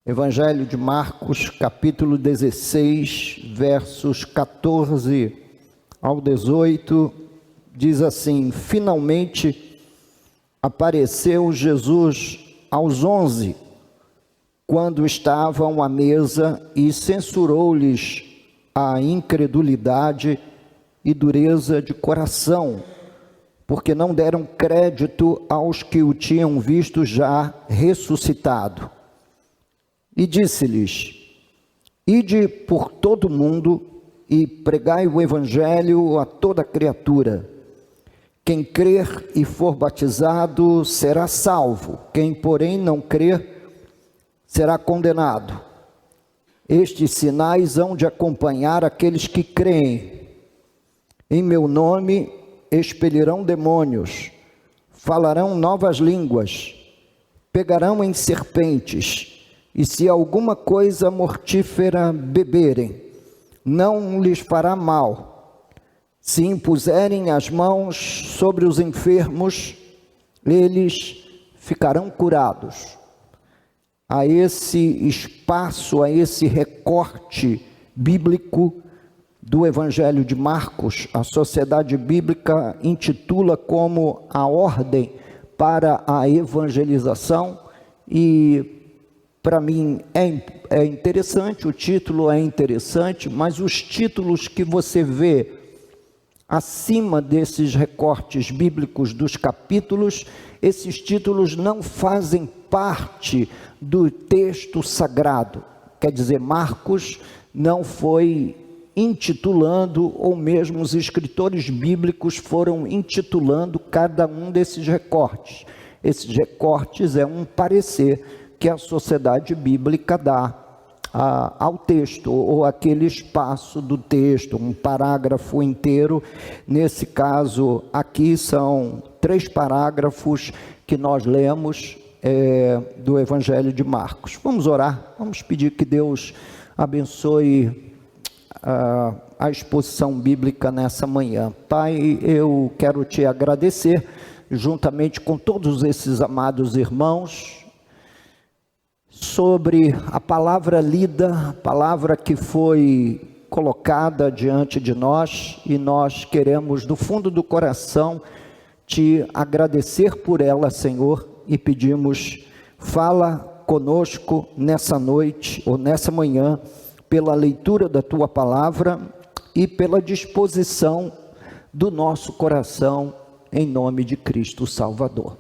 Evangelho de Marcos, capítulo 16, versos 14 ao 18, diz assim: Finalmente apareceu Jesus aos 11, quando estavam à mesa, e censurou-lhes a incredulidade e dureza de coração, porque não deram crédito aos que o tinham visto já ressuscitado. E disse-lhes: Ide por todo o mundo e pregai o evangelho a toda criatura. Quem crer e for batizado será salvo, quem porém não crer será condenado. Estes sinais hão de acompanhar aqueles que creem. Em meu nome expelirão demônios, falarão novas línguas, pegarão em serpentes, e se alguma coisa mortífera beberem, não lhes fará mal. Se impuserem as mãos sobre os enfermos, eles ficarão curados. A esse espaço, a esse recorte bíblico do Evangelho de Marcos, a Sociedade Bíblica intitula como a ordem para a evangelização, e para mim é interessante, o título é interessante, mas os títulos que você vê acima desses recortes bíblicos dos capítulos, esses títulos não fazem parte do texto sagrado. Quer dizer, Marcos não foi intitulando, ou mesmo os escritores bíblicos foram intitulando cada um desses recortes. Esses recortes é um parecer que a Sociedade Bíblica dá ao texto, ou aquele espaço do texto, um parágrafo inteiro. Nesse caso aqui são 3 parágrafos que nós lemos do Evangelho de Marcos. Vamos orar, vamos pedir que Deus abençoe a exposição bíblica nessa manhã. Pai, eu quero te agradecer, juntamente com todos esses amados irmãos, sobre a palavra lida, a palavra que foi colocada diante de nós, e nós queremos do fundo do coração te agradecer por ela, Senhor, e pedimos: fala conosco nessa noite ou nessa manhã, pela leitura da tua palavra e pela disposição do nosso coração, em nome de Cristo Salvador,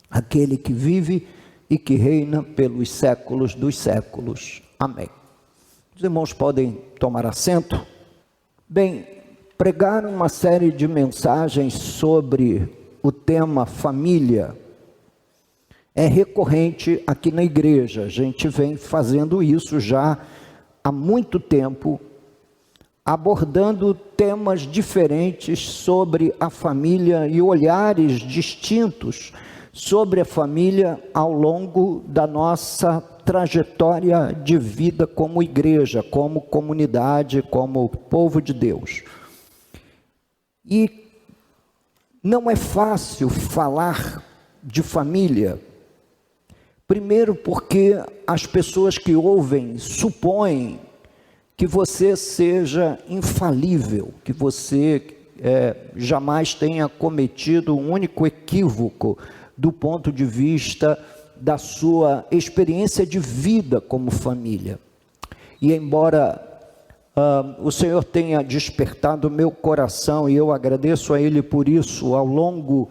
aquele que vive e que reina pelos séculos dos séculos. Amém. Os irmãos podem tomar assento. Bem, pregar uma série de mensagens sobre o tema família é recorrente aqui na igreja. A gente vem fazendo isso já há muito tempo, abordando temas diferentes sobre a família e olhares distintos sobre a família ao longo da nossa trajetória de vida como igreja, como comunidade, como povo de Deus. E não é fácil falar de família, primeiro porque as pessoas que ouvem supõem que você seja infalível, que você jamais tenha cometido um único equívoco do ponto de vista da sua experiência de vida como família. E embora o Senhor tenha despertado o meu coração, e eu agradeço a Ele por isso, ao longo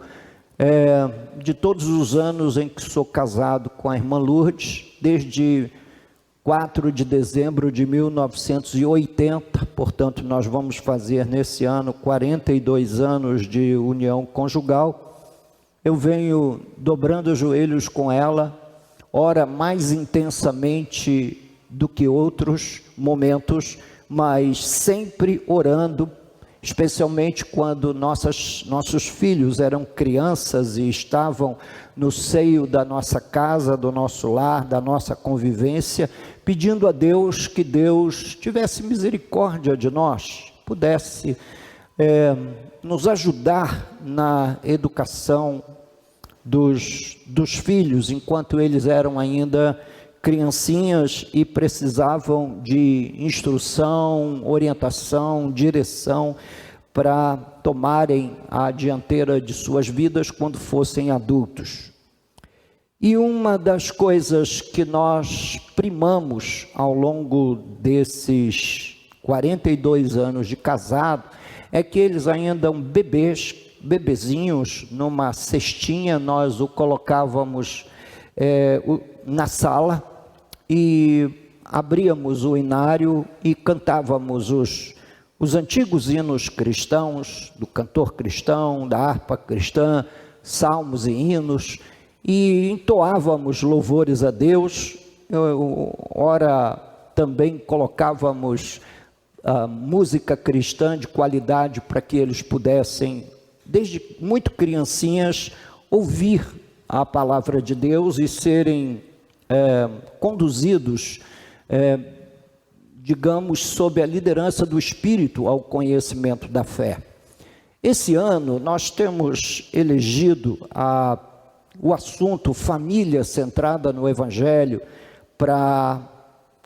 de todos os anos em que sou casado com a irmã Lourdes, desde 4 de dezembro de 1980, portanto nós vamos fazer nesse ano 42 anos de união conjugal. Eu venho dobrando os joelhos com ela, ora mais intensamente do que outros momentos, mas sempre orando, especialmente quando nossos filhos eram crianças e estavam no seio da nossa casa, do nosso lar, da nossa convivência, pedindo a Deus que Deus tivesse misericórdia de nós, pudesse nos ajudar na educação dos filhos, enquanto eles eram ainda criancinhas e precisavam de instrução, orientação, direção para tomarem a dianteira de suas vidas quando fossem adultos. E uma das coisas que nós primamos ao longo desses 42 anos de casado é que eles ainda eram bebezinhos, numa cestinha nós o colocávamos na sala e abríamos o inário e cantávamos os antigos hinos cristãos, do cantor cristão, da harpa cristã, salmos e hinos, e entoávamos louvores a Deus. Ora também colocávamos música cristã de qualidade para que eles pudessem, desde muito criancinhas, ouvir a palavra de Deus e serem conduzidos, digamos, sob a liderança do Espírito ao conhecimento da fé. Esse ano nós temos elegido o assunto família centrada no Evangelho para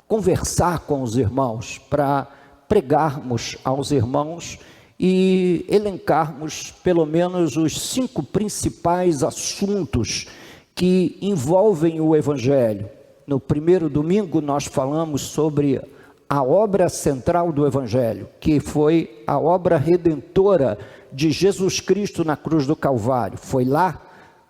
conversar com os irmãos, para pregarmos aos irmãos e elencarmos pelo menos os 5 principais assuntos que envolvem o Evangelho. No primeiro domingo nós falamos sobre a obra central do Evangelho, que foi a obra redentora de Jesus Cristo na cruz do Calvário. Foi lá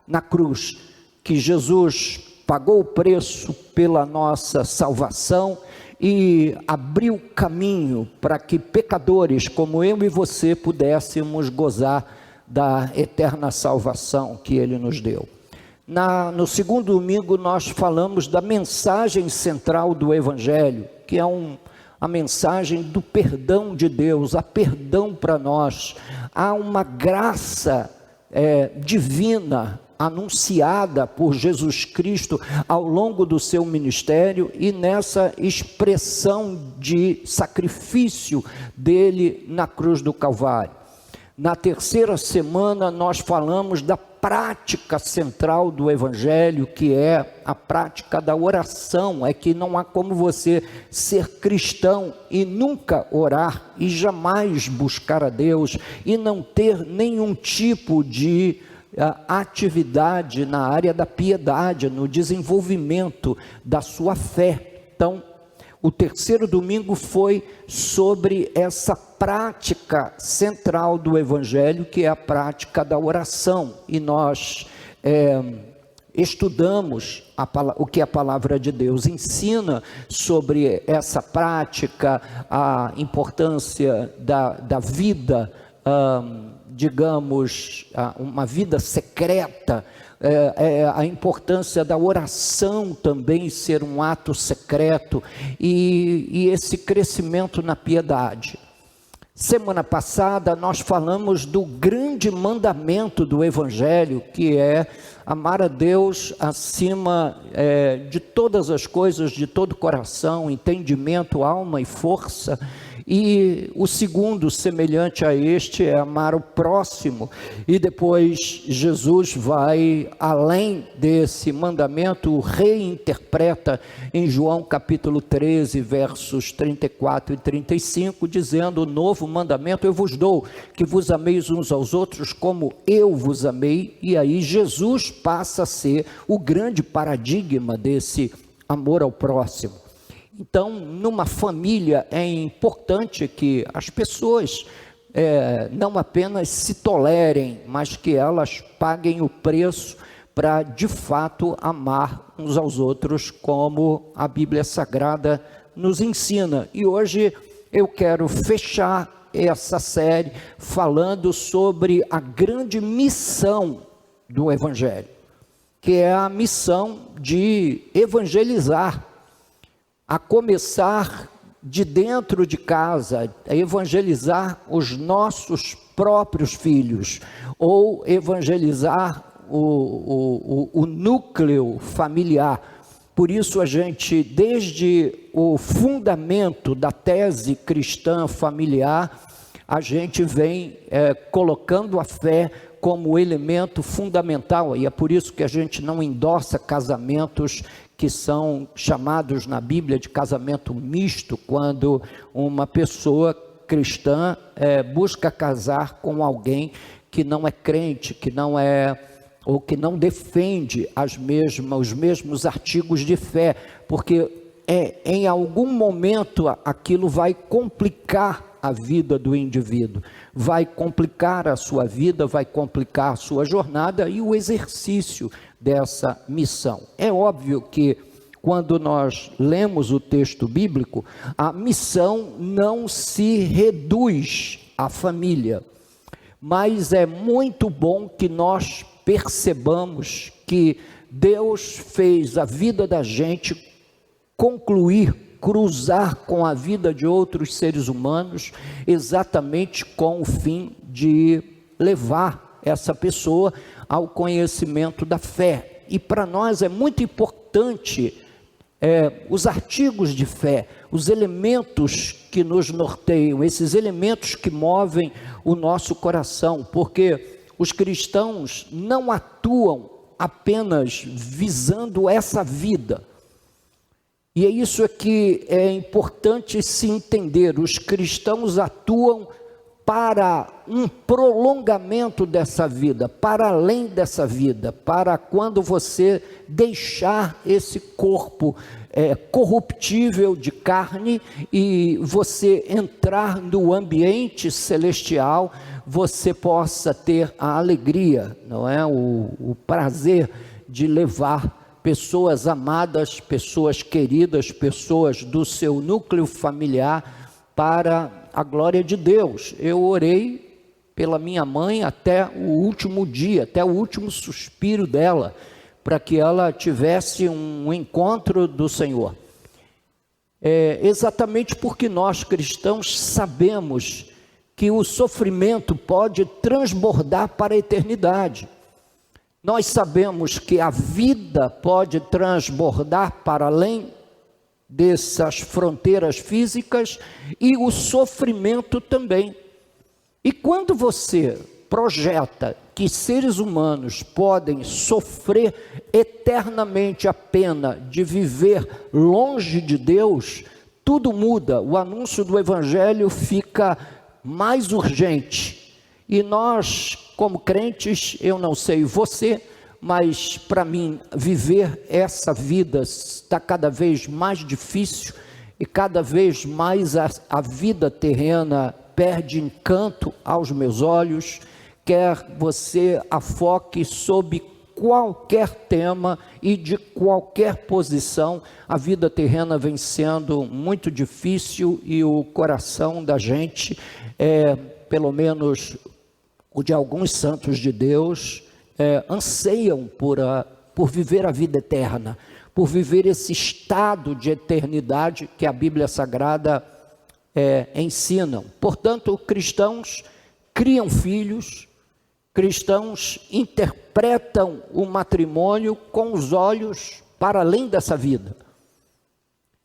na cruz que Jesus pagou o preço pela nossa salvação e abriu caminho para que pecadores como eu e você pudéssemos gozar da eterna salvação que Ele nos deu. No segundo domingo nós falamos da mensagem central do Evangelho, que é a mensagem do perdão de Deus. Há perdão para nós, há uma graça divina anunciada por Jesus Cristo ao longo do seu ministério e nessa expressão de sacrifício dele na cruz do Calvário. Na terceira semana nós falamos da prática central do Evangelho, que é a prática da oração. É que não há como você ser cristão e nunca orar e jamais buscar a Deus e não ter nenhum tipo de atividade na área da piedade, no desenvolvimento da sua fé. Então, o terceiro domingo foi sobre essa prática central do Evangelho, que é a prática da oração, e nós estudamos o que a palavra de Deus ensina sobre essa prática, a importância da vida, digamos, uma vida secreta, a importância da oração também ser um ato secreto e esse crescimento na piedade. Semana passada nós falamos do grande mandamento do Evangelho, que é amar a Deus acima de todas as coisas, de todo o coração, entendimento, alma e força. E o segundo, semelhante a este, é amar o próximo. E depois Jesus vai além desse mandamento, o reinterpreta em João capítulo 13, versos 34 e 35, dizendo: o novo mandamento eu vos dou, que vos ameis uns aos outros como eu vos amei. E aí Jesus passa a ser o grande paradigma desse amor ao próximo. Então, numa família é importante que as pessoas não apenas se tolerem, mas que elas paguem o preço para, de fato, amar uns aos outros, como a Bíblia Sagrada nos ensina. E hoje eu quero fechar essa série falando sobre a grande missão do Evangelho, que é a missão de evangelizar, a começar de dentro de casa, a evangelizar os nossos próprios filhos, ou evangelizar o núcleo familiar. Por isso a gente, desde o fundamento da tese cristã familiar, a gente vem colocando a fé como elemento fundamental, e é por isso que a gente não endossa casamentos que são chamados na Bíblia de casamento misto, quando uma pessoa cristã busca casar com alguém que não é crente, que não é, ou que não defende os mesmos artigos de fé, porque em algum momento aquilo vai complicar a vida do indivíduo, vai complicar a sua vida, vai complicar a sua jornada e o exercício dessa missão. É óbvio que quando nós lemos o texto bíblico, a missão não se reduz à família, mas é muito bom que nós percebamos que Deus fez a vida da gente cruzar com a vida de outros seres humanos, exatamente com o fim de levar essa pessoa ao conhecimento da fé. E para nós é muito importante os artigos de fé, os elementos que nos norteiam, esses elementos que movem o nosso coração, porque os cristãos não atuam apenas visando essa vida. E é isso que é importante se entender. Os cristãos atuam para um prolongamento dessa vida, para além dessa vida, para quando você deixar esse corpo corruptível de carne e você entrar no ambiente celestial, você possa ter a alegria, não é? O prazer de levar pessoas amadas, pessoas queridas, pessoas do seu núcleo familiar para a glória de Deus. Eu orei pela minha mãe até o último dia, até o último suspiro dela, para que ela tivesse um encontro do Senhor. Exatamente porque nós cristãos sabemos que o sofrimento pode transbordar para a eternidade. Nós sabemos que a vida pode transbordar para além dessas fronteiras físicas e o sofrimento também. E quando você projeta que seres humanos podem sofrer eternamente a pena de viver longe de Deus, tudo muda, o anúncio do Evangelho fica mais urgente. E nós, como crentes, eu não sei você, mas para mim viver essa vida está cada vez mais difícil e cada vez mais a vida terrena perde encanto aos meus olhos. Quer você afoque sob qualquer tema e de qualquer posição, a vida terrena vem sendo muito difícil e o coração da gente, pelo menos o de alguns santos de Deus, anseiam por viver a vida eterna, por viver esse estado de eternidade que a Bíblia Sagrada ensina. Portanto, cristãos criam filhos, cristãos interpretam o matrimônio com os olhos para além dessa vida.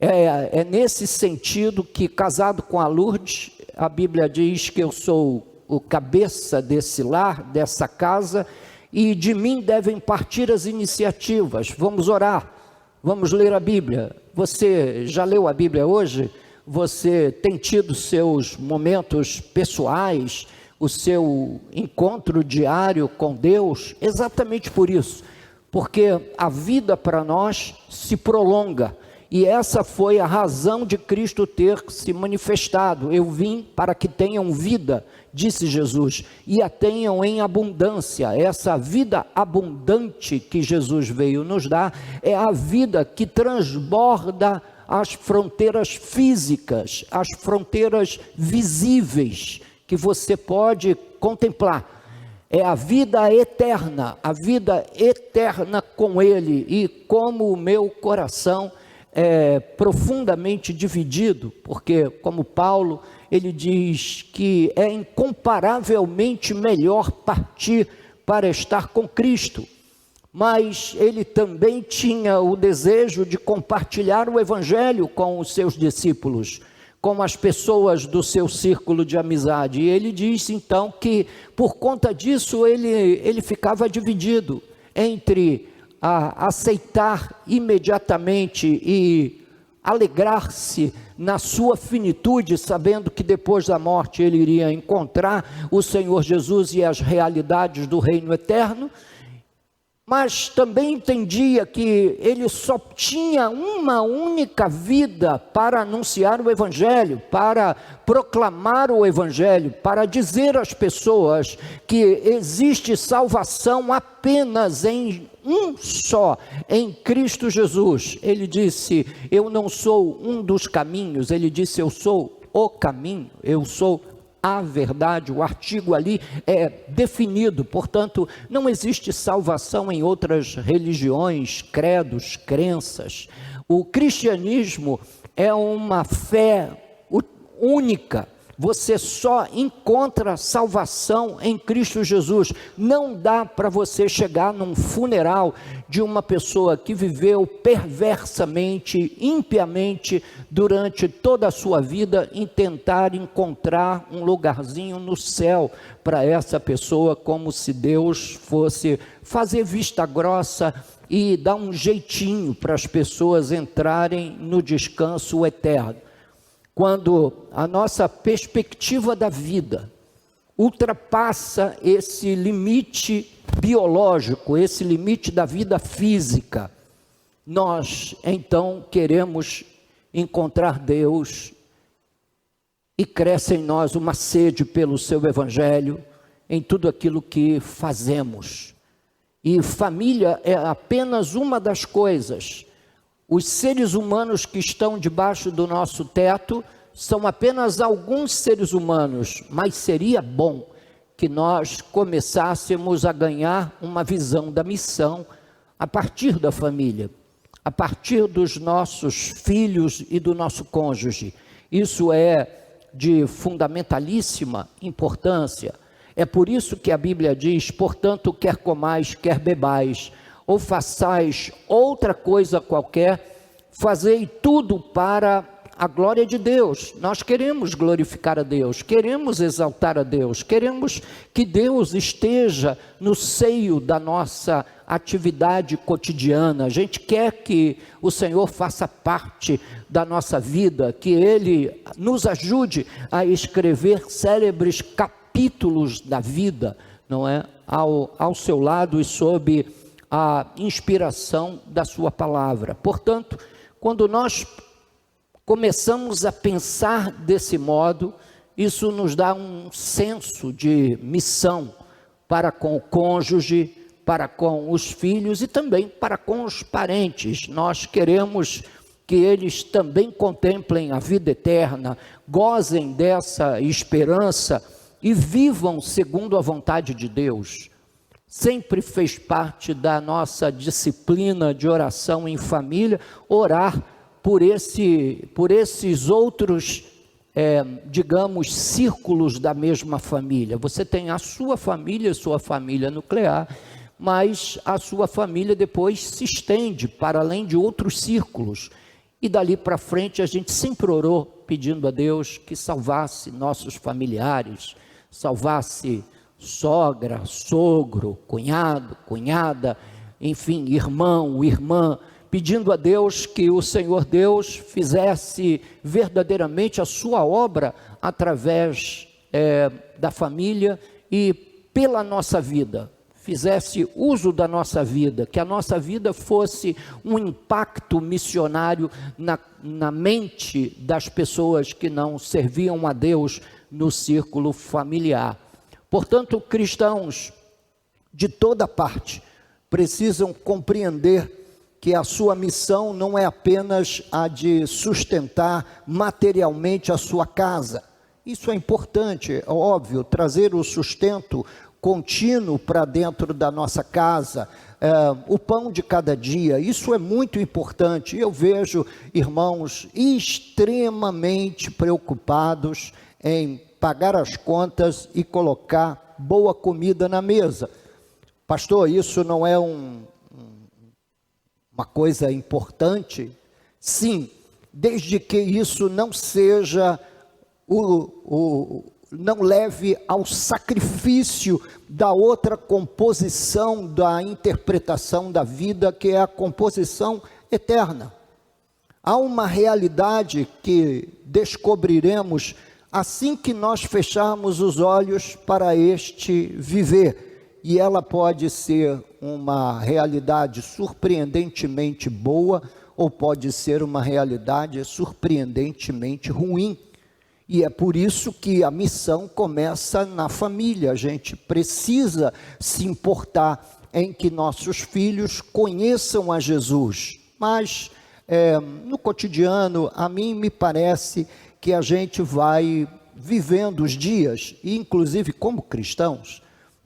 É nesse sentido que, casado com a Lourdes, a Bíblia diz que eu sou o cabeça desse lar, dessa casa, e de mim devem partir as iniciativas. Vamos orar, vamos ler a Bíblia. Você já leu a Bíblia hoje? Você tem tido seus momentos pessoais, o seu encontro diário com Deus? Exatamente por isso, porque a vida para nós se prolonga. E essa foi a razão de Cristo ter se manifestado. Eu vim para que tenham vida, disse Jesus, e a tenham em abundância. Essa vida abundante que Jesus veio nos dar é a vida que transborda as fronteiras físicas, as fronteiras visíveis que você pode contemplar. É a vida eterna com Ele. E como o meu coração profundamente dividido, porque como Paulo, ele diz que é incomparavelmente melhor partir para estar com Cristo, mas ele também tinha o desejo de compartilhar o Evangelho com os seus discípulos. com as pessoas do seu círculo de amizade. E ele diz então que por conta disso ele ficava dividido entre aceitar imediatamente e alegrar-se na sua finitude, sabendo que depois da morte ele iria encontrar o Senhor Jesus e as realidades do reino eterno, mas também entendia que ele só tinha uma única vida para anunciar o Evangelho, para proclamar o Evangelho, para dizer às pessoas que existe salvação apenas em um só, em Cristo Jesus. Ele disse: eu não sou um dos caminhos, ele disse: eu sou o caminho, eu sou a verdade. O artigo ali é definido, portanto, não existe salvação em outras religiões, credos, crenças. O cristianismo é uma fé única. Você só encontra salvação em Cristo Jesus. Não dá para você chegar num funeral de uma pessoa que viveu perversamente, impiamente, durante toda a sua vida, em tentar encontrar um lugarzinho no céu para essa pessoa, como se Deus fosse fazer vista grossa e dar um jeitinho para as pessoas entrarem no descanso eterno. Quando a nossa perspectiva da vida ultrapassa esse limite biológico, esse limite da vida física, nós então queremos encontrar Deus e cresce em nós uma sede pelo seu Evangelho em tudo aquilo que fazemos. E família é apenas uma das coisas. Os seres humanos que estão debaixo do nosso teto são apenas alguns seres humanos, mas seria bom que nós começássemos a ganhar uma visão da missão a partir da família, a partir dos nossos filhos e do nosso cônjuge. Isso é de fundamentalíssima importância. É por isso que a Bíblia diz: portanto, quer comais, quer bebais, ou façais outra coisa qualquer, fazei tudo para a glória de Deus. Nós queremos glorificar a Deus, queremos exaltar a Deus, queremos que Deus esteja no seio da nossa atividade cotidiana. A gente quer que o Senhor faça parte da nossa vida, que Ele nos ajude a escrever célebres capítulos da vida, não é? Ao seu lado e sob a inspiração da sua palavra. Portanto, quando nós começamos a pensar desse modo, isso nos dá um senso de missão para com o cônjuge, para com os filhos e também para com os parentes. Nós queremos que eles também contemplem a vida eterna, gozem dessa esperança e vivam segundo a vontade de Deus. Sempre fez parte da nossa disciplina de oração em família, orar por esses outros, digamos, círculos da mesma família. Você tem a sua família nuclear, mas a sua família depois se estende para além de outros círculos. E dali para frente a gente sempre orou pedindo a Deus que salvasse nossos familiares, salvasse sogra, sogro, cunhado, cunhada, enfim, irmão, irmã, pedindo a Deus que o Senhor Deus fizesse verdadeiramente a sua obra através da família e pela nossa vida, fizesse uso da nossa vida, que a nossa vida fosse um impacto missionário na mente das pessoas que não serviam a Deus no círculo familiar. Portanto, cristãos de toda parte precisam compreender que a sua missão não é apenas a de sustentar materialmente a sua casa. Isso é importante, é óbvio, trazer o sustento contínuo para dentro da nossa casa, o pão de cada dia, isso é muito importante. Eu vejo irmãos extremamente preocupados em pagar as contas e colocar boa comida na mesa. Pastor, isso não é uma coisa importante? Sim, desde que isso não seja não leve ao sacrifício da outra composição da interpretação da vida, que é a composição eterna. Há uma realidade que descobriremos assim que nós fecharmos os olhos para este viver, e ela pode ser uma realidade surpreendentemente boa, ou pode ser uma realidade surpreendentemente ruim. E é por isso que a missão começa na família. A gente precisa se importar em que nossos filhos conheçam a Jesus. Mas no cotidiano, a mim me parece que a gente vai vivendo os dias, e inclusive como cristãos,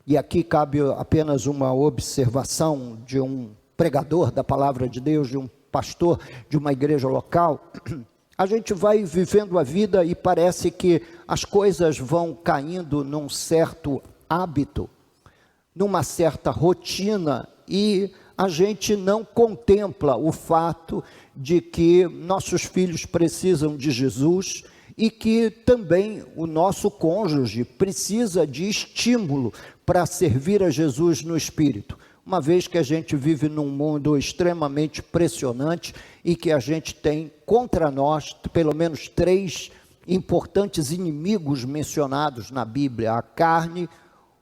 e aqui cabe apenas uma observação de um pregador da palavra de Deus, de um pastor de uma igreja local. A gente vai vivendo a vida e parece que as coisas vão caindo num certo hábito, numa certa rotina, e a gente não contempla o fato de que nossos filhos precisam de Jesus e que também o nosso cônjuge precisa de estímulo para servir a Jesus no Espírito. Uma vez que a gente vive num mundo extremamente pressionante e que a gente tem contra nós pelo menos 3 importantes inimigos mencionados na Bíblia: a carne,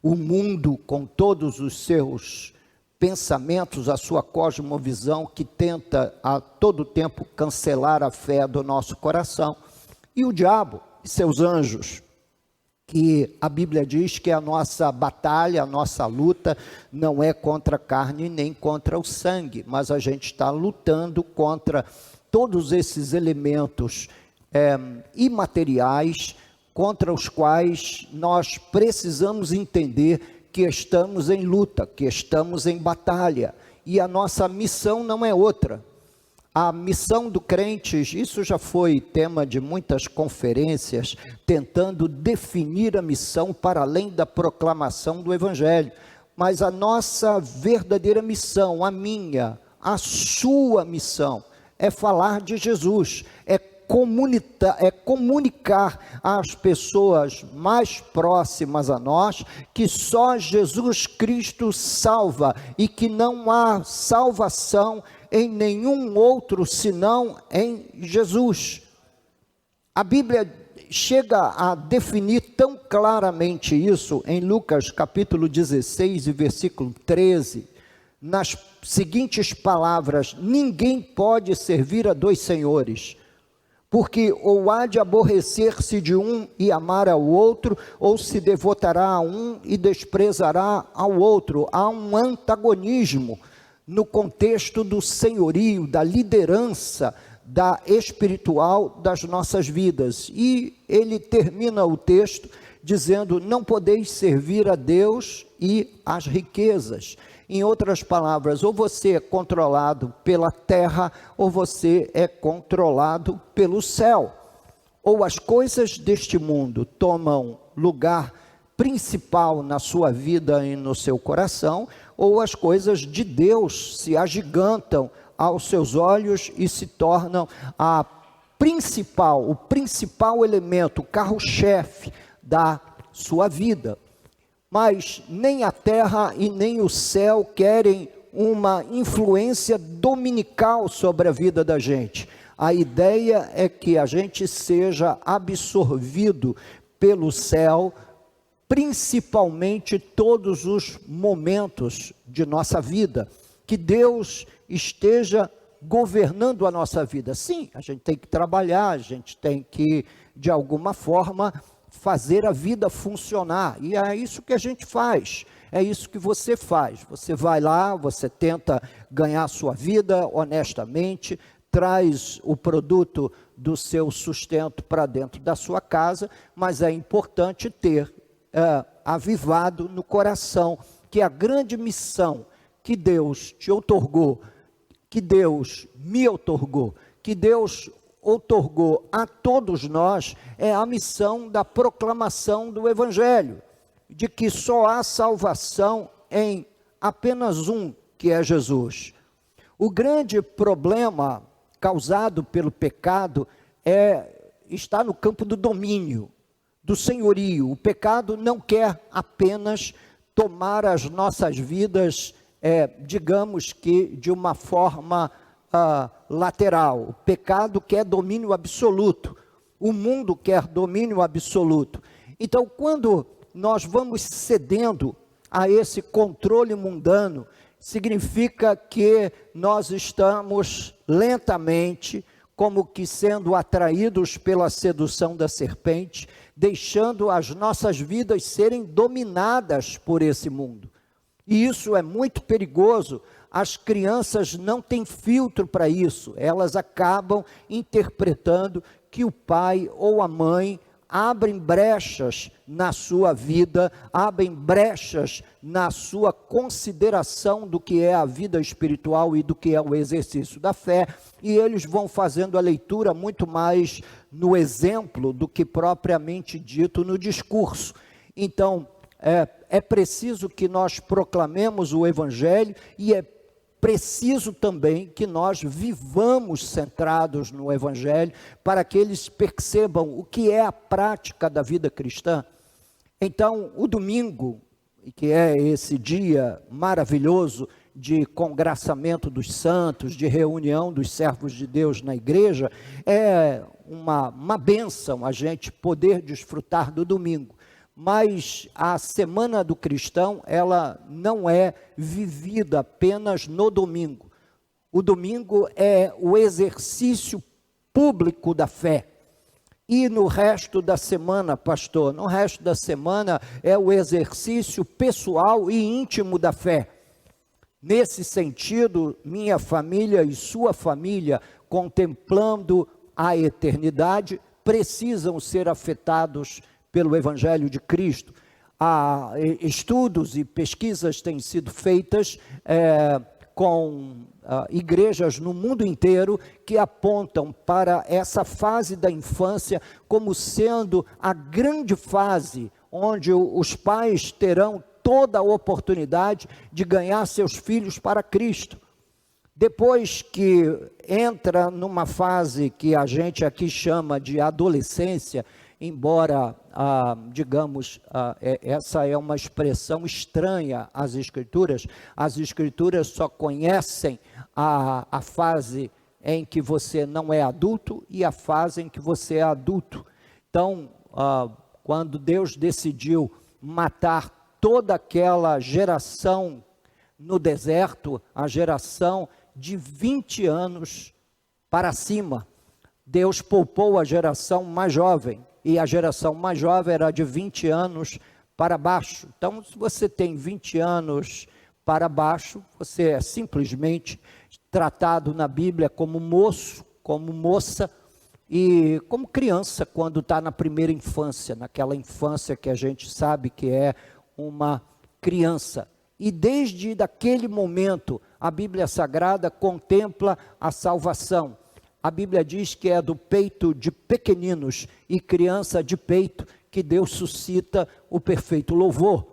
o mundo com todos os seus pensamentos, a sua cosmovisão que tenta a todo tempo cancelar a fé do nosso coração, e o diabo e seus anjos, que a Bíblia diz que a nossa batalha, a nossa luta não é contra a carne nem contra o sangue, mas a gente está lutando contra todos esses elementos imateriais, contra os quais nós precisamos entender que estamos em luta, que estamos em batalha, e a nossa missão não é outra. A missão do crente, isso já foi tema de muitas conferências, tentando definir a missão para além da proclamação do Evangelho. Mas a nossa verdadeira missão, a minha, a sua missão, é falar de Jesus, é comunicar às pessoas mais próximas a nós que só Jesus Cristo salva e que não há salvação em nenhum outro senão em Jesus. A Bíblia chega a definir tão claramente isso em Lucas capítulo 16 e versículo 13, nas seguintes palavras: ninguém pode servir a 2 senhores, porque ou há de aborrecer-se de um e amar ao outro, ou se devotará a um e desprezará ao outro. Há um antagonismo no contexto do senhorio, da liderança da espiritual das nossas vidas. E ele termina o texto dizendo: não podeis servir a Deus e às riquezas. Em outras palavras, ou você é controlado pela terra, ou você é controlado pelo céu. Ou as coisas deste mundo tomam lugar principal na sua vida e no seu coração, ou as coisas de Deus se agigantam aos seus olhos e se tornam o principal elemento, o carro-chefe da sua vida. Mas nem a terra e nem o céu querem uma influência dominical sobre a vida da gente. A ideia é que a gente seja absorvido pelo céu, principalmente todos os momentos de nossa vida, que Deus esteja governando a nossa vida. Sim, a gente tem que trabalhar, a gente tem que, de alguma forma, fazer a vida funcionar, e é isso que a gente faz, é isso que você faz. Você vai lá, você tenta ganhar a sua vida honestamente, traz o produto do seu sustento para dentro da sua casa, mas é importante ter avivado no coração que a grande missão que Deus te outorgou, que Deus me outorgou, que Deus outorgou a todos nós, é a missão da proclamação do Evangelho, de que só há salvação em apenas um, que é Jesus. O grande problema, causado pelo pecado está no campo do domínio, do senhorio. O pecado não quer apenas tomar as nossas vidas, digamos que de uma forma lateral. O pecado quer domínio absoluto, o mundo quer domínio absoluto. Então, quando nós vamos cedendo a esse controle mundano, significa que nós estamos lentamente, como que sendo atraídos pela sedução da serpente, deixando as nossas vidas serem dominadas por esse mundo. E isso é muito perigoso. As crianças não têm filtro para isso, elas acabam interpretando que o pai ou a mãe abrem brechas na sua vida, abrem brechas na sua consideração do que é a vida espiritual e do que é o exercício da fé, e eles vão fazendo a leitura muito mais no exemplo do que propriamente dito no discurso. Então, é preciso que nós proclamemos o Evangelho e é preciso também que nós vivamos centrados no Evangelho para que eles percebam o que é a prática da vida cristã. Então, o domingo, que é esse dia maravilhoso de congraçamento dos santos, de reunião dos servos de Deus na igreja, é uma bênção a gente poder desfrutar do domingo. Mas a semana do cristão, ela não é vivida apenas no domingo. O domingo é o exercício público da fé. E no resto da semana, pastor, no resto da semana é o exercício pessoal e íntimo da fé. Nesse sentido, minha família e sua família, contemplando a eternidade, precisam ser afetados pelo Evangelho de Cristo. Estudos e pesquisas têm sido feitas com igrejas no mundo inteiro que apontam para essa fase da infância como sendo a grande fase onde os pais terão toda a oportunidade de ganhar seus filhos para Cristo. Depois que entra numa fase que a gente aqui chama de adolescência, embora, digamos, essa é uma expressão estranha às Escrituras, as Escrituras só conhecem a fase em que você não é adulto e a fase em que você é adulto. Então, quando Deus decidiu matar toda aquela geração no deserto, a geração de 20 anos para cima, Deus poupou a geração mais jovem, e a geração mais jovem era de 20 anos para baixo. Então, se você tem 20 anos para baixo, você é simplesmente tratado na Bíblia como moço, como moça e como criança quando está na primeira infância, naquela infância que a gente sabe que é uma criança. E desde aquele momento, a Bíblia Sagrada contempla a salvação. A Bíblia diz que é do peito de pequeninos e criança de peito que Deus suscita o perfeito louvor.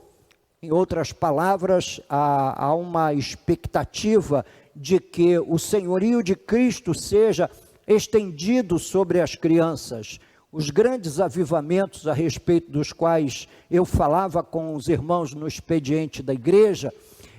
Em outras palavras, há uma expectativa de que o senhorio de Cristo seja estendido sobre as crianças. Os grandes avivamentos a respeito dos quais eu falava com os irmãos no expediente da igreja,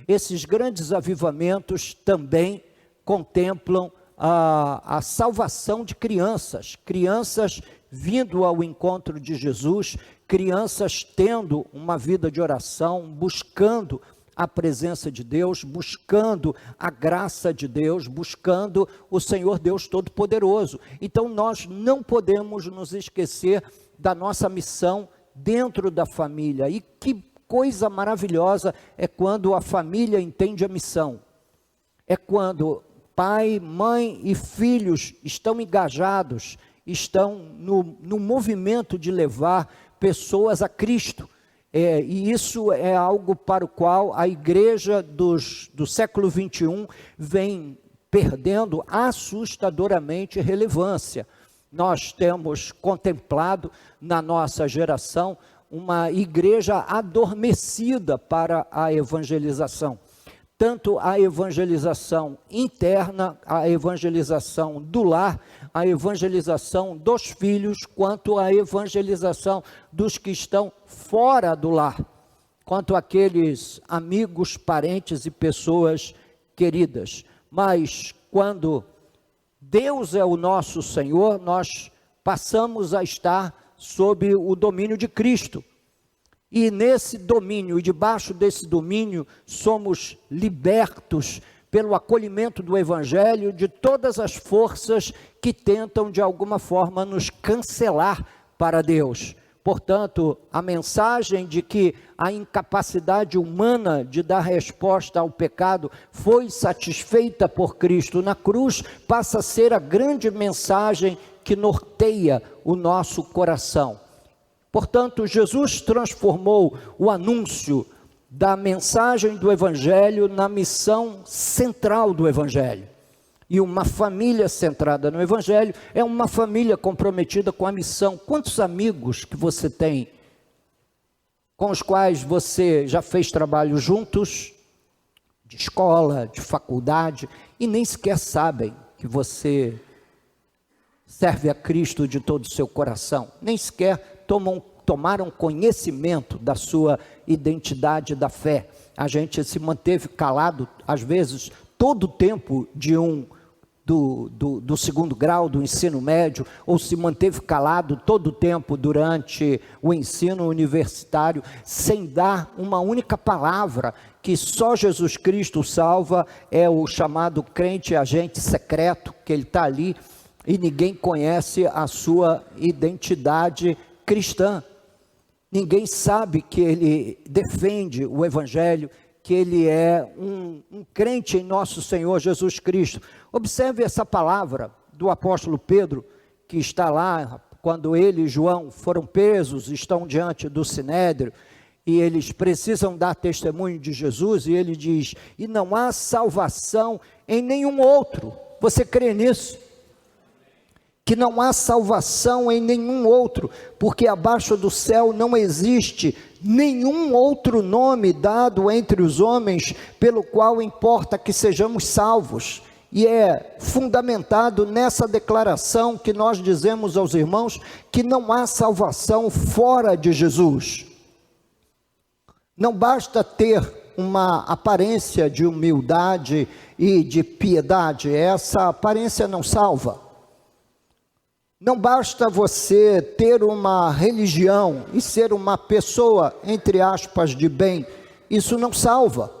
esses grandes avivamentos também contemplam a salvação de crianças vindo ao encontro de Jesus, crianças tendo uma vida de oração, buscando a presença de Deus, buscando a graça de Deus, buscando o Senhor Deus Todo-Poderoso. Então nós não podemos nos esquecer da nossa missão dentro da família. E que coisa maravilhosa é quando a família entende a missão. É quando pai, mãe e filhos estão engajados, estão no movimento de levar pessoas a Cristo. E isso é algo para o qual a igreja do século 21 vem perdendo assustadoramente relevância. Nós temos contemplado na nossa geração uma igreja adormecida para a evangelização. tanto a evangelização interna, a evangelização do lar, a evangelização dos filhos, quanto a evangelização dos que estão fora do lar, quanto aqueles amigos, parentes e pessoas queridas. Mas quando Deus é o nosso Senhor, nós passamos a estar sob o domínio de Cristo. E nesse domínio, e debaixo desse domínio, somos libertos pelo acolhimento do Evangelho de todas as forças que tentam de alguma forma nos cancelar para Deus. Portanto, a mensagem de que a incapacidade humana de dar resposta ao pecado foi satisfeita por Cristo na cruz, passa a ser a grande mensagem que norteia o nosso coração. Portanto, Jesus transformou o anúncio da mensagem do Evangelho na missão central do Evangelho. E uma família centrada no Evangelho é uma família comprometida com a missão. Quantos amigos que você tem, com os quais você já fez trabalho juntos, de escola, de faculdade, e nem sequer sabem que você serve a Cristo de todo o seu coração, nem sequer tomaram conhecimento da sua identidade da fé. A gente se manteve calado, às vezes, todo o tempo do segundo grau, do ensino médio, ou se manteve calado todo o tempo durante o ensino universitário, sem dar uma única palavra, que só Jesus Cristo salva, é o chamado crente agente secreto, que ele está ali, e ninguém conhece a sua identidade cristã. Ninguém sabe que ele defende o Evangelho, que ele é um crente em nosso Senhor Jesus Cristo. Observe essa palavra do apóstolo Pedro, que está lá, quando ele e João foram presos, estão diante do Sinédrio, e eles precisam dar testemunho de Jesus, e ele diz, e não há salvação em nenhum outro. Você crê nisso? Que não há salvação em nenhum outro, porque abaixo do céu não existe nenhum outro nome dado entre os homens, pelo qual importa que sejamos salvos. E é fundamentado nessa declaração que nós dizemos aos irmãos, que não há salvação fora de Jesus. Não basta ter uma aparência de humildade e de piedade, essa aparência não salva. Não basta você ter uma religião e ser uma pessoa, entre aspas, de bem, isso não salva.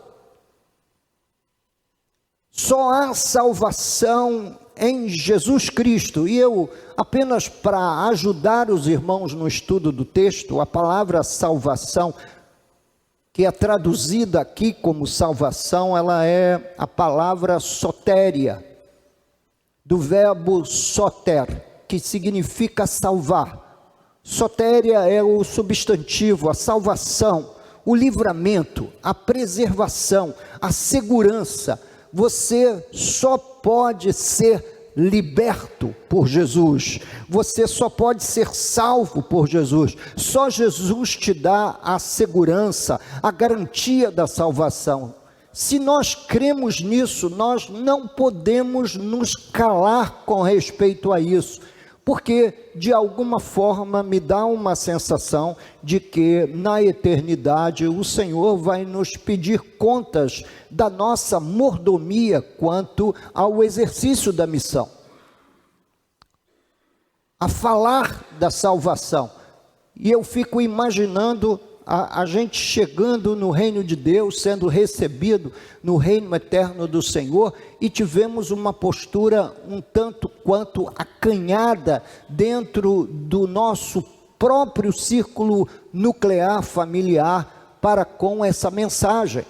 Só há salvação em Jesus Cristo. E eu, apenas para ajudar os irmãos no estudo do texto, a palavra salvação, que é traduzida aqui como salvação, ela é a palavra sotéria, do verbo soter, que significa salvar. Sotéria é o substantivo, a salvação, o livramento, a preservação, a segurança. Você só pode ser liberto por Jesus, você só pode ser salvo por Jesus, só Jesus te dá a segurança, a garantia da salvação. Se nós cremos nisso, nós não podemos nos calar com respeito a isso, porque de alguma forma me dá uma sensação de que na eternidade o Senhor vai nos pedir contas da nossa mordomia quanto ao exercício da missão. A falar da salvação, e eu fico imaginando a gente chegando no reino de Deus, sendo recebido no reino eterno do Senhor, e tivemos uma postura um tanto quanto acanhada dentro do nosso próprio círculo nuclear familiar para com essa mensagem.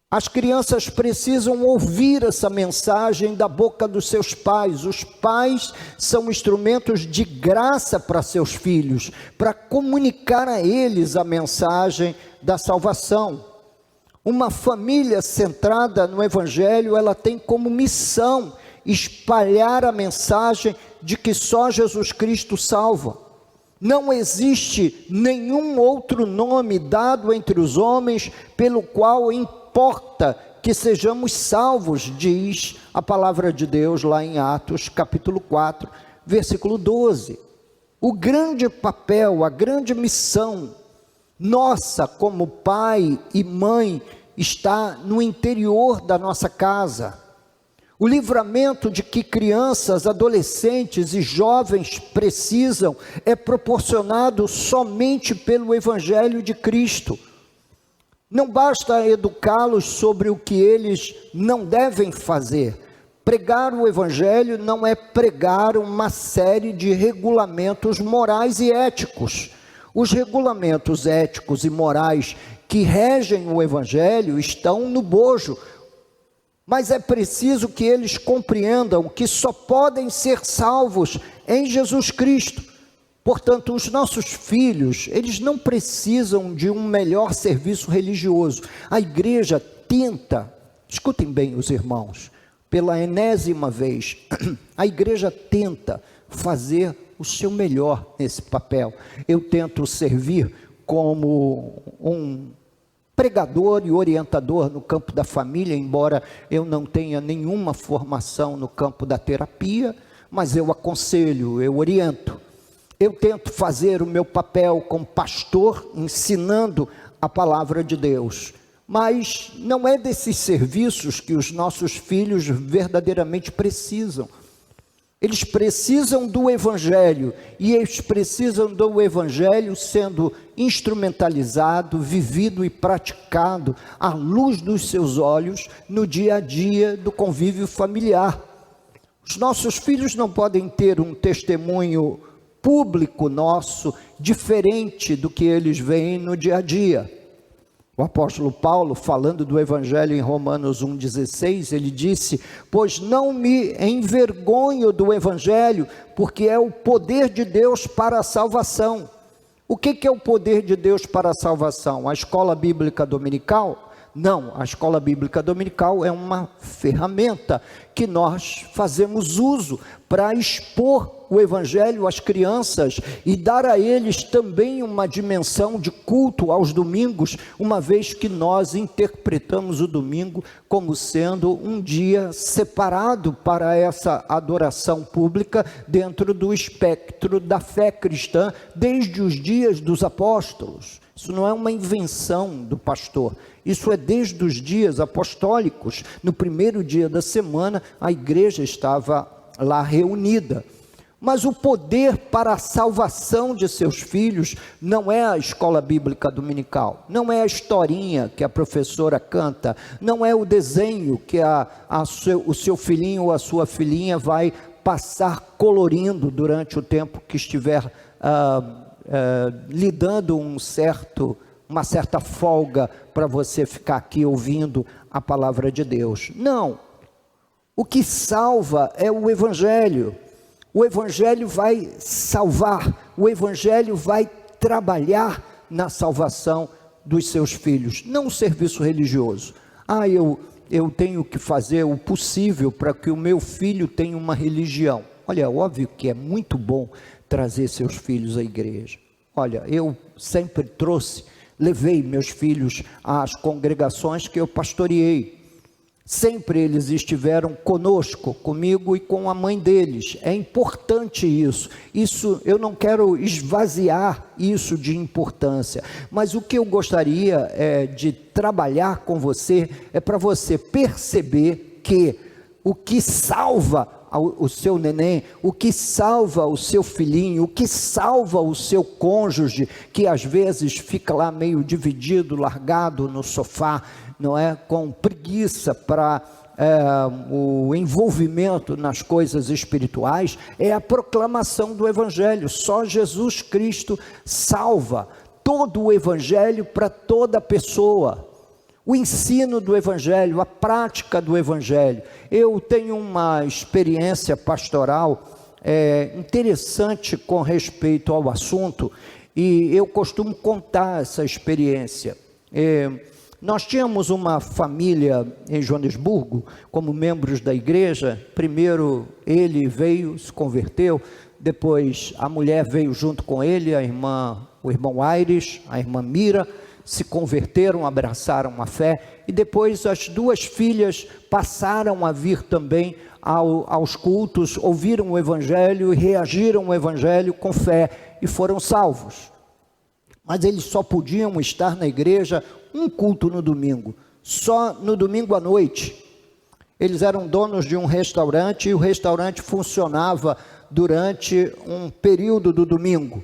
As crianças precisam ouvir essa mensagem da boca dos seus pais. Os pais são instrumentos de graça para seus filhos, para comunicar a eles a mensagem da salvação. Uma família centrada no Evangelho, ela tem como missão espalhar a mensagem de que só Jesus Cristo salva. Não existe nenhum outro nome dado entre os homens pelo qual importa que sejamos salvos, diz a palavra de Deus lá em Atos capítulo 4, versículo 12. O grande papel, a grande missão nossa como pai e mãe está no interior da nossa casa. O livramento de que crianças, adolescentes e jovens precisam é proporcionado somente pelo Evangelho de Cristo. Não basta educá-los sobre o que eles não devem fazer. Pregar o Evangelho não é pregar uma série de regulamentos morais e éticos. Os regulamentos éticos e morais que regem o Evangelho estão no bojo, mas é preciso que eles compreendam que só podem ser salvos em Jesus Cristo. Portanto, os nossos filhos, eles não precisam de um melhor serviço religioso. A igreja tenta, escutem bem os irmãos, pela enésima vez, a igreja tenta fazer o seu melhor nesse papel. Eu tento servir como um pregador e orientador no campo da família, embora eu não tenha nenhuma formação no campo da terapia, mas eu aconselho, eu oriento. Eu tento fazer o meu papel como pastor, ensinando a palavra de Deus. Mas não é desses serviços que os nossos filhos verdadeiramente precisam. Eles precisam do Evangelho, e eles precisam do Evangelho sendo instrumentalizado, vivido e praticado à luz dos seus olhos no dia a dia do convívio familiar. Os nossos filhos não podem ter um testemunho público nosso diferente do que eles veem no dia a dia. O apóstolo Paulo, falando do Evangelho em Romanos 1,16, ele disse: pois não me envergonho do Evangelho, porque é o poder de Deus para a salvação. O que é o poder de Deus para a salvação? A escola bíblica dominical? Não, a escola bíblica dominical é uma ferramenta que nós fazemos uso para expor o Evangelho às crianças e dar a eles também uma dimensão de culto aos domingos, uma vez que nós interpretamos o domingo como sendo um dia separado para essa adoração pública dentro do espectro da fé cristã desde os dias dos apóstolos. Isso não é uma invenção do pastor, isso é desde os dias apostólicos. No primeiro dia da semana, a igreja estava lá reunida. Mas o poder para a salvação de seus filhos não é a escola bíblica dominical, não é a historinha que a professora canta, não é o desenho que o seu filhinho ou a sua filhinha vai passar colorindo durante o tempo que estiver lhe dando uma certa folga para você ficar aqui ouvindo a palavra de Deus. Não, o que salva é o Evangelho. O Evangelho vai salvar, o Evangelho vai trabalhar na salvação dos seus filhos, não o serviço religioso. Eu tenho que fazer o possível para que o meu filho tenha uma religião. Olha, óbvio que é muito bom trazer seus filhos à igreja. Olha, eu sempre levei meus filhos às congregações que eu pastoreei. Sempre eles estiveram conosco, comigo e com a mãe deles. É importante isso eu não quero esvaziar isso de importância, mas o que eu gostaria de trabalhar com você é para você perceber que o que salva o seu neném, o que salva o seu filhinho, o que salva o seu cônjuge, que às vezes fica lá meio dividido, largado no sofá, não é? Com preguiça para o envolvimento nas coisas espirituais, é a proclamação do Evangelho. Só Jesus Cristo salva. Todo o Evangelho para toda pessoa. O ensino do Evangelho, a prática do Evangelho. Eu tenho uma experiência pastoral interessante com respeito ao assunto, e eu costumo contar essa experiência. Nós tínhamos uma família em Joanesburgo, como membros da igreja. Primeiro ele veio, se converteu, depois a mulher veio junto com ele, o irmão Aires, a irmã Mira, se converteram, abraçaram a fé, e depois as duas filhas passaram a vir também aos cultos, ouviram o evangelho e reagiram ao evangelho com fé e foram salvos. Mas eles só podiam estar na igreja um culto no domingo, só no domingo à noite. Eles eram donos de um restaurante e o restaurante funcionava durante um período do domingo.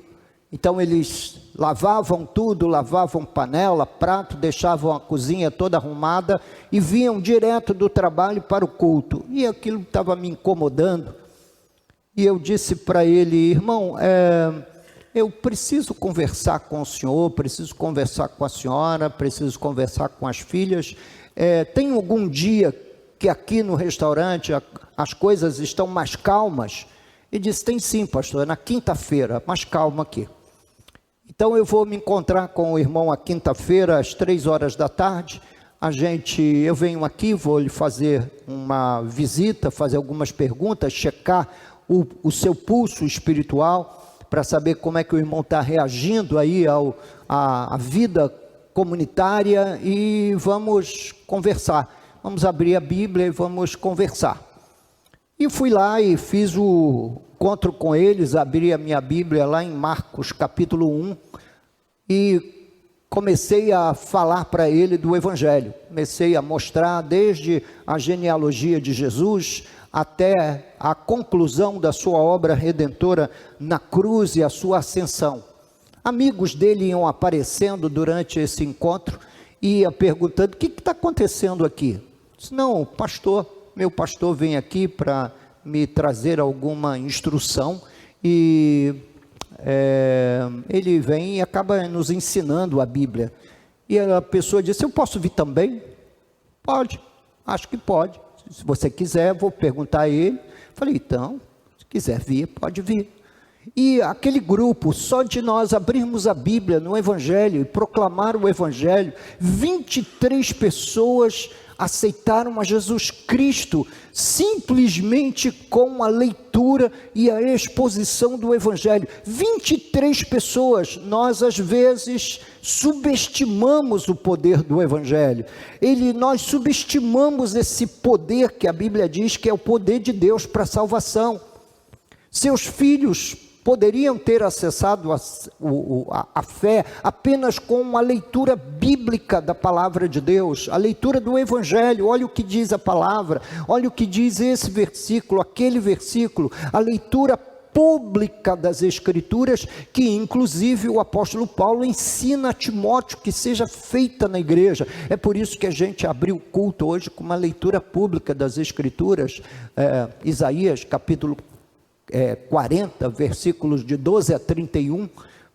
Então eles lavavam tudo, lavavam panela, prato, deixavam a cozinha toda arrumada e vinham direto do trabalho para o culto. E aquilo estava me incomodando. E eu disse para ele: irmão, eu preciso conversar com o senhor, preciso conversar com a senhora, preciso conversar com as filhas. Tem algum dia que aqui no restaurante as coisas estão mais calmas? E disse: tem sim, pastor, é na quinta-feira, mais calma aqui. Então eu vou me encontrar com o irmão à quinta-feira, às 3 horas da tarde. Eu venho aqui, vou lhe fazer uma visita, fazer algumas perguntas, checar o seu pulso espiritual, para saber como é que o irmão está reagindo aí à vida comunitária, e vamos conversar. Vamos abrir a Bíblia e vamos conversar. E fui lá e fiz o encontro com eles, abri a minha Bíblia lá em Marcos capítulo 1 e comecei a falar para ele do Evangelho. Comecei a mostrar desde a genealogia de Jesus até a conclusão da sua obra redentora na cruz e a sua ascensão. Amigos dele iam aparecendo durante esse encontro e ia perguntando: o que está acontecendo aqui? Eu disse: não, meu pastor vem aqui para me trazer alguma instrução e ele vem e acaba nos ensinando a Bíblia. E a pessoa disse: eu posso vir também? Pode, acho que pode. Se você quiser, vou perguntar a ele. Falei: então, se quiser vir, pode vir. E aquele grupo, só de nós abrirmos a Bíblia no Evangelho e proclamar o Evangelho, 23 pessoas aceitaram a Jesus Cristo, simplesmente com a leitura e a exposição do Evangelho. 23 pessoas. Nós às vezes subestimamos o poder do Evangelho. Nós subestimamos esse poder que a Bíblia diz que é o poder de Deus para a salvação. Seus filhos poderiam ter acessado a fé apenas com a leitura bíblica da palavra de Deus, a leitura do Evangelho. Olha o que diz a palavra, olha o que diz esse versículo, aquele versículo, a leitura pública das Escrituras, que inclusive o apóstolo Paulo ensina a Timóteo que seja feita na igreja. É por isso que a gente abriu o culto hoje com uma leitura pública das Escrituras, Isaías capítulo 40, versículos de 12 a 31,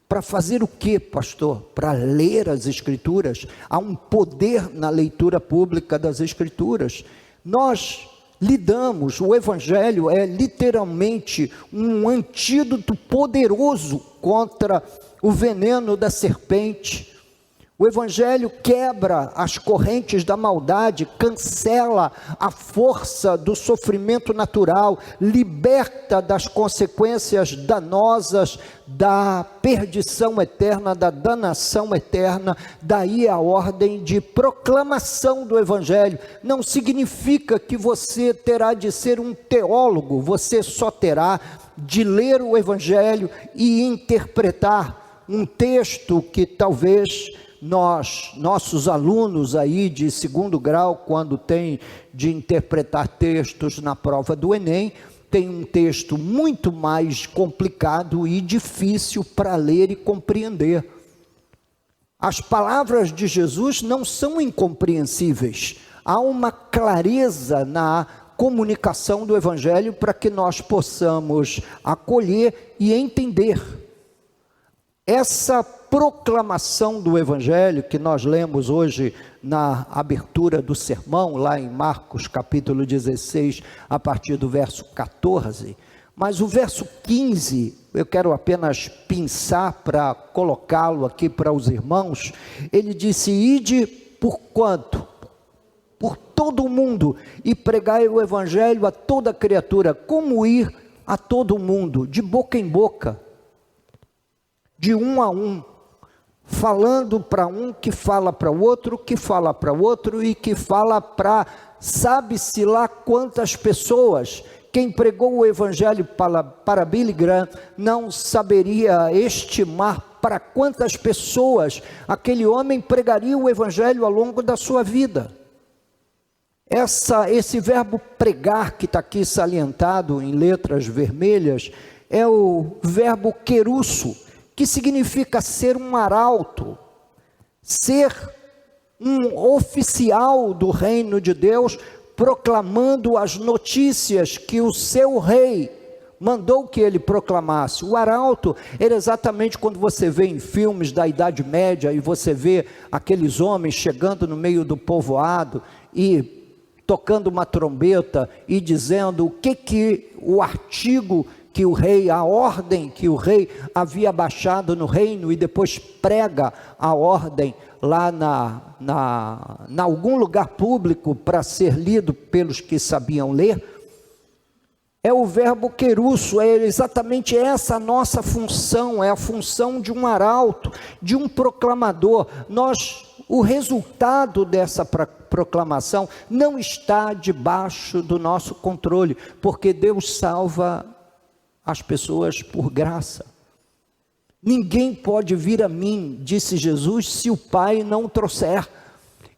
para fazer o que, pastor? Para ler as Escrituras. Há um poder na leitura pública das Escrituras. Nós lidamos, o Evangelho é literalmente um antídoto poderoso contra o veneno da serpente. O Evangelho quebra as correntes da maldade, cancela a força do sofrimento natural, liberta das consequências danosas da perdição eterna, da danação eterna. Daí a ordem de proclamação do Evangelho. Não significa que você terá de ser um teólogo, você só terá de ler o Evangelho e interpretar um texto que talvez nossos alunos aí de 2º grau, quando tem de interpretar textos na prova do Enem, tem um texto muito mais complicado e difícil para ler e compreender. As palavras de Jesus não são incompreensíveis. Há uma clareza na comunicação do Evangelho para que nós possamos acolher e entender. Essa proclamação do Evangelho que nós lemos hoje na abertura do sermão, lá em Marcos capítulo 16, a partir do verso 14, mas o verso 15, eu quero apenas pensar para colocá-lo aqui para os irmãos. Ele disse: ide por quanto? Por todo o mundo, e pregai o evangelho a toda criatura. Como ir a todo mundo? De boca em boca, de um a um, falando para um, que fala para o outro, que fala para o outro, e que fala para sabe-se lá quantas pessoas. Quem pregou o evangelho para Billy Graham não saberia estimar para quantas pessoas aquele homem pregaria o evangelho ao longo da sua vida. Esse verbo pregar, que está aqui salientado em letras vermelhas, é o verbo querusso, que significa ser um arauto, ser um oficial do reino de Deus, proclamando as notícias que o seu rei mandou que ele proclamasse. O arauto era exatamente quando você vê em filmes da Idade Média, e você vê aqueles homens chegando no meio do povoado, e tocando uma trombeta, e dizendo o que o artigo que o rei, a ordem que o rei havia baixado no reino, e depois prega a ordem lá na algum lugar público para ser lido pelos que sabiam ler. É o verbo querusso, é exatamente essa a nossa função, é a função de um arauto, de um proclamador. O resultado dessa proclamação não está debaixo do nosso controle, porque Deus salva as pessoas por graça. Ninguém pode vir a mim, disse Jesus, se o Pai não o trouxer.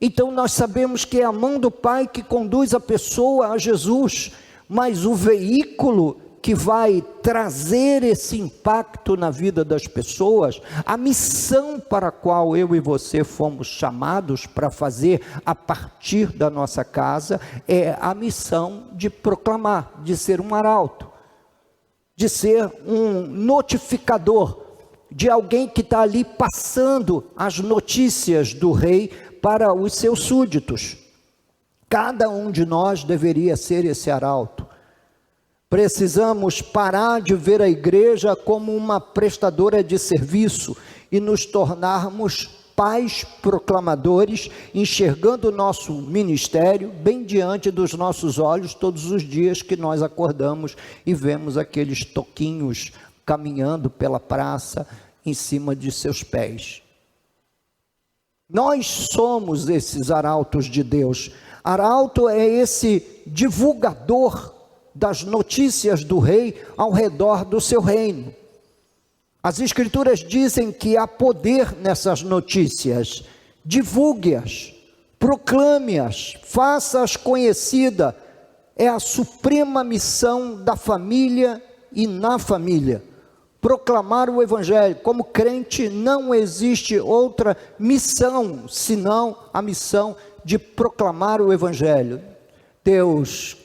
Então nós sabemos que é a mão do Pai que conduz a pessoa a Jesus, mas o veículo que vai trazer esse impacto na vida das pessoas, a missão para a qual eu e você fomos chamados para fazer a partir da nossa casa, é a missão de proclamar, de ser um arauto, de ser um notificador, de alguém que está ali passando as notícias do rei para os seus súditos. Cada um de nós deveria ser esse arauto. Precisamos parar de ver a igreja como uma prestadora de serviço e nos tornarmos pais proclamadores, enxergando o nosso ministério bem diante dos nossos olhos todos os dias que nós acordamos e vemos aqueles toquinhos caminhando pela praça em cima de seus pés. Nós somos esses arautos de Deus. Arauto é esse divulgador das notícias do rei ao redor do seu reino. As escrituras dizem que há poder nessas notícias. Divulgue-as, proclame-as, faça-as conhecidas. É a suprema missão da família e na família. Proclamar o evangelho. Como crente, não existe outra missão senão a missão de proclamar o evangelho. Deus,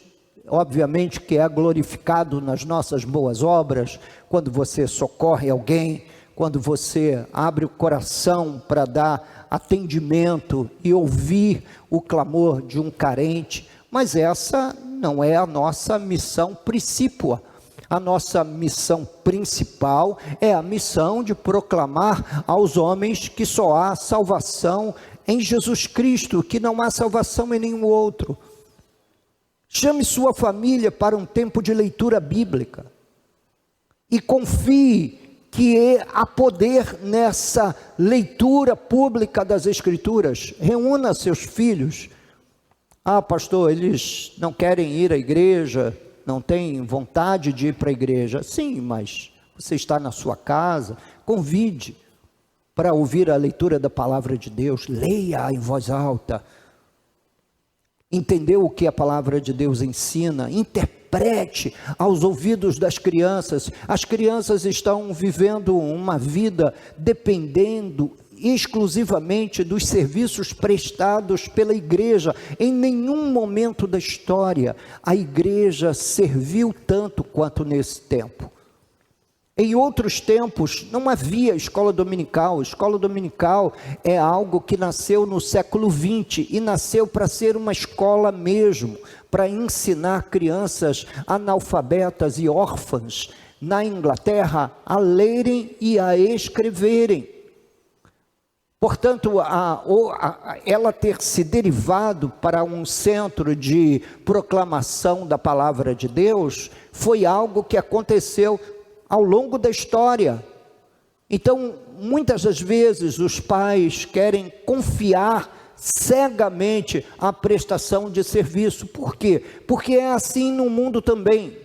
obviamente, que é glorificado nas nossas boas obras, quando você socorre alguém, quando você abre o coração para dar atendimento e ouvir o clamor de um carente, mas essa não é a nossa missão principal. A nossa missão principal é a missão de proclamar aos homens que só há salvação em Jesus Cristo, que não há salvação em nenhum outro. Chame sua família para um tempo de leitura bíblica e confie que há poder nessa leitura pública das Escrituras. Reúna seus filhos. Ah, pastor, eles não querem ir à igreja, não têm vontade de ir para a igreja. Sim, mas você está na sua casa, convide para ouvir a leitura da palavra de Deus, leia em voz alta. Entendeu o que a palavra de Deus ensina? Interprete aos ouvidos das crianças. As crianças estão vivendo uma vida dependendo exclusivamente dos serviços prestados pela igreja. Em nenhum momento da história a igreja serviu tanto quanto nesse tempo. Em outros tempos não havia escola dominical. Escola dominical é algo que nasceu no século XX e nasceu para ser uma escola mesmo, para ensinar crianças analfabetas e órfãs na Inglaterra a lerem e a escreverem. Portanto, ela ter se derivado para um centro de proclamação da palavra de Deus foi algo que aconteceu ao longo da história. Então, muitas das vezes os pais querem confiar cegamente a prestação de serviço. Por quê? Porque é assim no mundo também.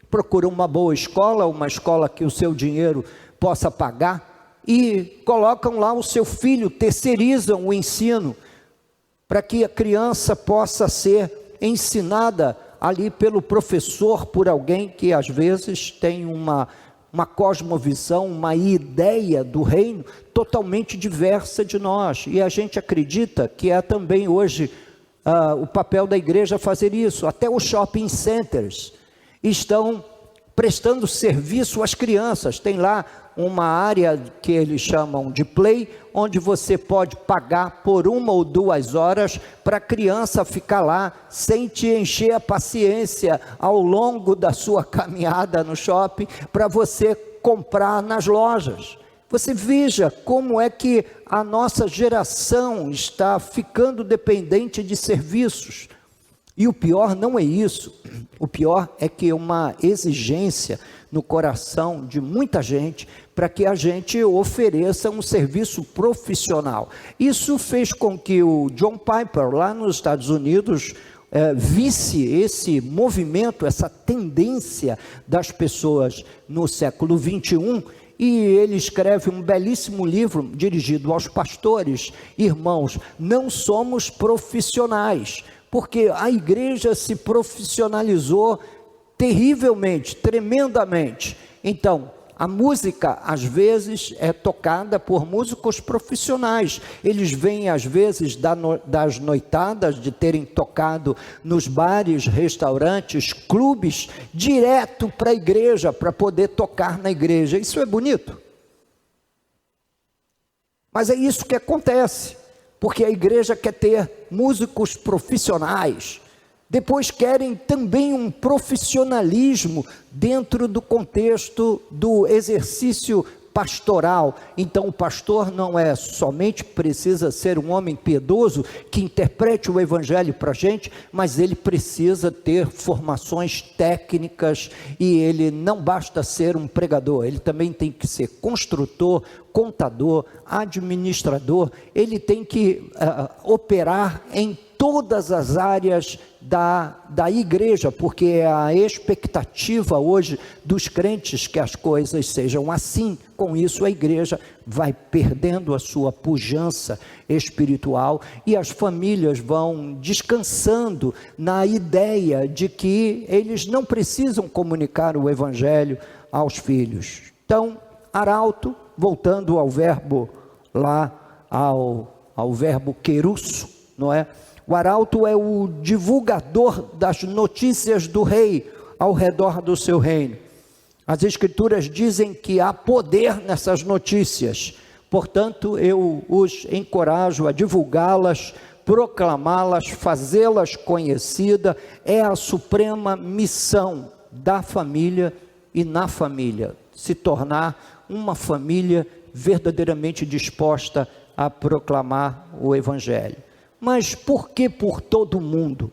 Procura uma boa escola, uma escola que o seu dinheiro possa pagar, e colocam lá o seu filho, terceirizam o ensino, para que a criança possa ser ensinada ali pelo professor, por alguém que às vezes tem uma cosmovisão, uma ideia do reino totalmente diversa de nós, e a gente acredita que é também hoje o papel da igreja fazer isso. Até os shopping centers estão prestando serviço às crianças, tem lá uma área que eles chamam de play, onde você pode pagar por 1 ou 2 horas para a criança ficar lá sem te encher a paciência ao longo da sua caminhada no shopping, para você comprar nas lojas. Você veja como é que a nossa geração está ficando dependente de serviços. E o pior não é isso, o pior é que uma exigência no coração de muita gente para que a gente ofereça um serviço profissional. Isso fez com que o John Piper, lá nos Estados Unidos, visse esse movimento, essa tendência das pessoas no século 21, e ele escreve um belíssimo livro dirigido aos pastores. Irmãos, não somos profissionais, porque a igreja se profissionalizou terrivelmente, tremendamente. Então, a música às vezes é tocada por músicos profissionais, eles vêm às vezes das noitadas, de terem tocado nos bares, restaurantes, clubes, direto para a igreja, para poder tocar na igreja. Isso é bonito, mas é isso que acontece, porque a igreja quer ter músicos profissionais, depois querem também um profissionalismo dentro do contexto do exercício pastoral. Então o pastor não é somente precisa ser um homem piedoso que interprete o evangelho para a gente, mas ele precisa ter formações técnicas, e ele não basta ser um pregador, ele também tem que ser construtor, contador, administrador, ele tem que operar em todas as áreas da igreja, porque é a expectativa hoje dos crentes que as coisas sejam assim. Com isso a igreja vai perdendo a sua pujança espiritual, e as famílias vão descansando na ideia de que eles não precisam comunicar o evangelho aos filhos. Então, arauto, voltando ao verbo lá, ao verbo querusso, não é? O arauto é o divulgador das notícias do rei ao redor do seu reino. As escrituras dizem que há poder nessas notícias, portanto eu os encorajo a divulgá-las, proclamá-las, fazê-las conhecida. É a suprema missão da família e na família, se tornar uma família verdadeiramente disposta a proclamar o evangelho. Mas por que por todo mundo?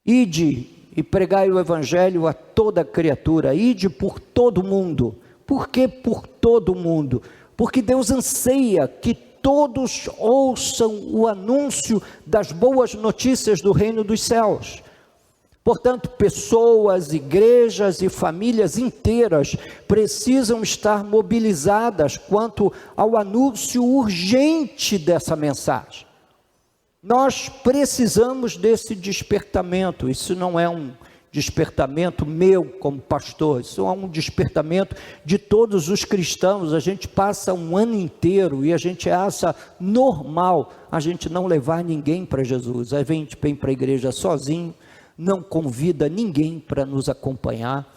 Ide e pregai o evangelho a toda criatura, ide por todo mundo. Por que por todo mundo? Porque Deus anseia que todos ouçam o anúncio das boas notícias do reino dos céus. Portanto, pessoas, igrejas e famílias inteiras precisam estar mobilizadas quanto ao anúncio urgente dessa mensagem. Nós precisamos desse despertamento. Isso não é um despertamento meu como pastor, isso é um despertamento de todos os cristãos. A gente passa um ano inteiro e a gente acha normal a gente não levar ninguém para Jesus. A gente vem para a igreja sozinho, não convida ninguém para nos acompanhar.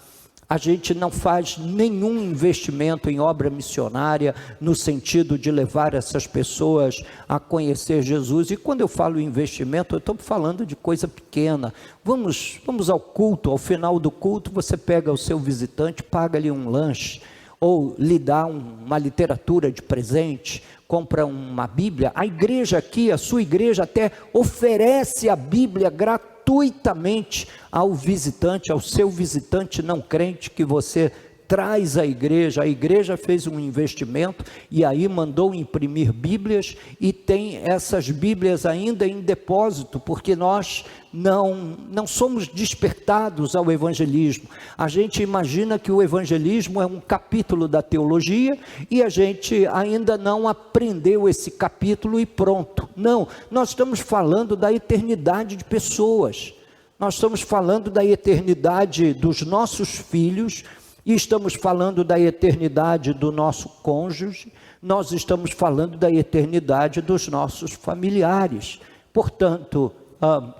A gente não faz nenhum investimento em obra missionária, no sentido de levar essas pessoas a conhecer Jesus. E quando eu falo investimento, eu estou falando de coisa pequena. Vamos ao culto, ao final do culto você pega o seu visitante, paga-lhe um lanche, ou lhe dá uma literatura de presente, compra uma Bíblia. A igreja aqui, a sua igreja até oferece a Bíblia gratuitamente ao visitante, ao seu visitante não crente que você traz à igreja. A igreja fez um investimento e aí mandou imprimir Bíblias, e tem essas Bíblias ainda em depósito, porque nós não somos despertados ao evangelismo. A gente imagina que o evangelismo é um capítulo da teologia e a gente ainda não aprendeu esse capítulo e pronto. Não, nós estamos falando da eternidade de pessoas, nós estamos falando da eternidade dos nossos filhos, e estamos falando da eternidade do nosso cônjuge, nós estamos falando da eternidade dos nossos familiares. Portanto,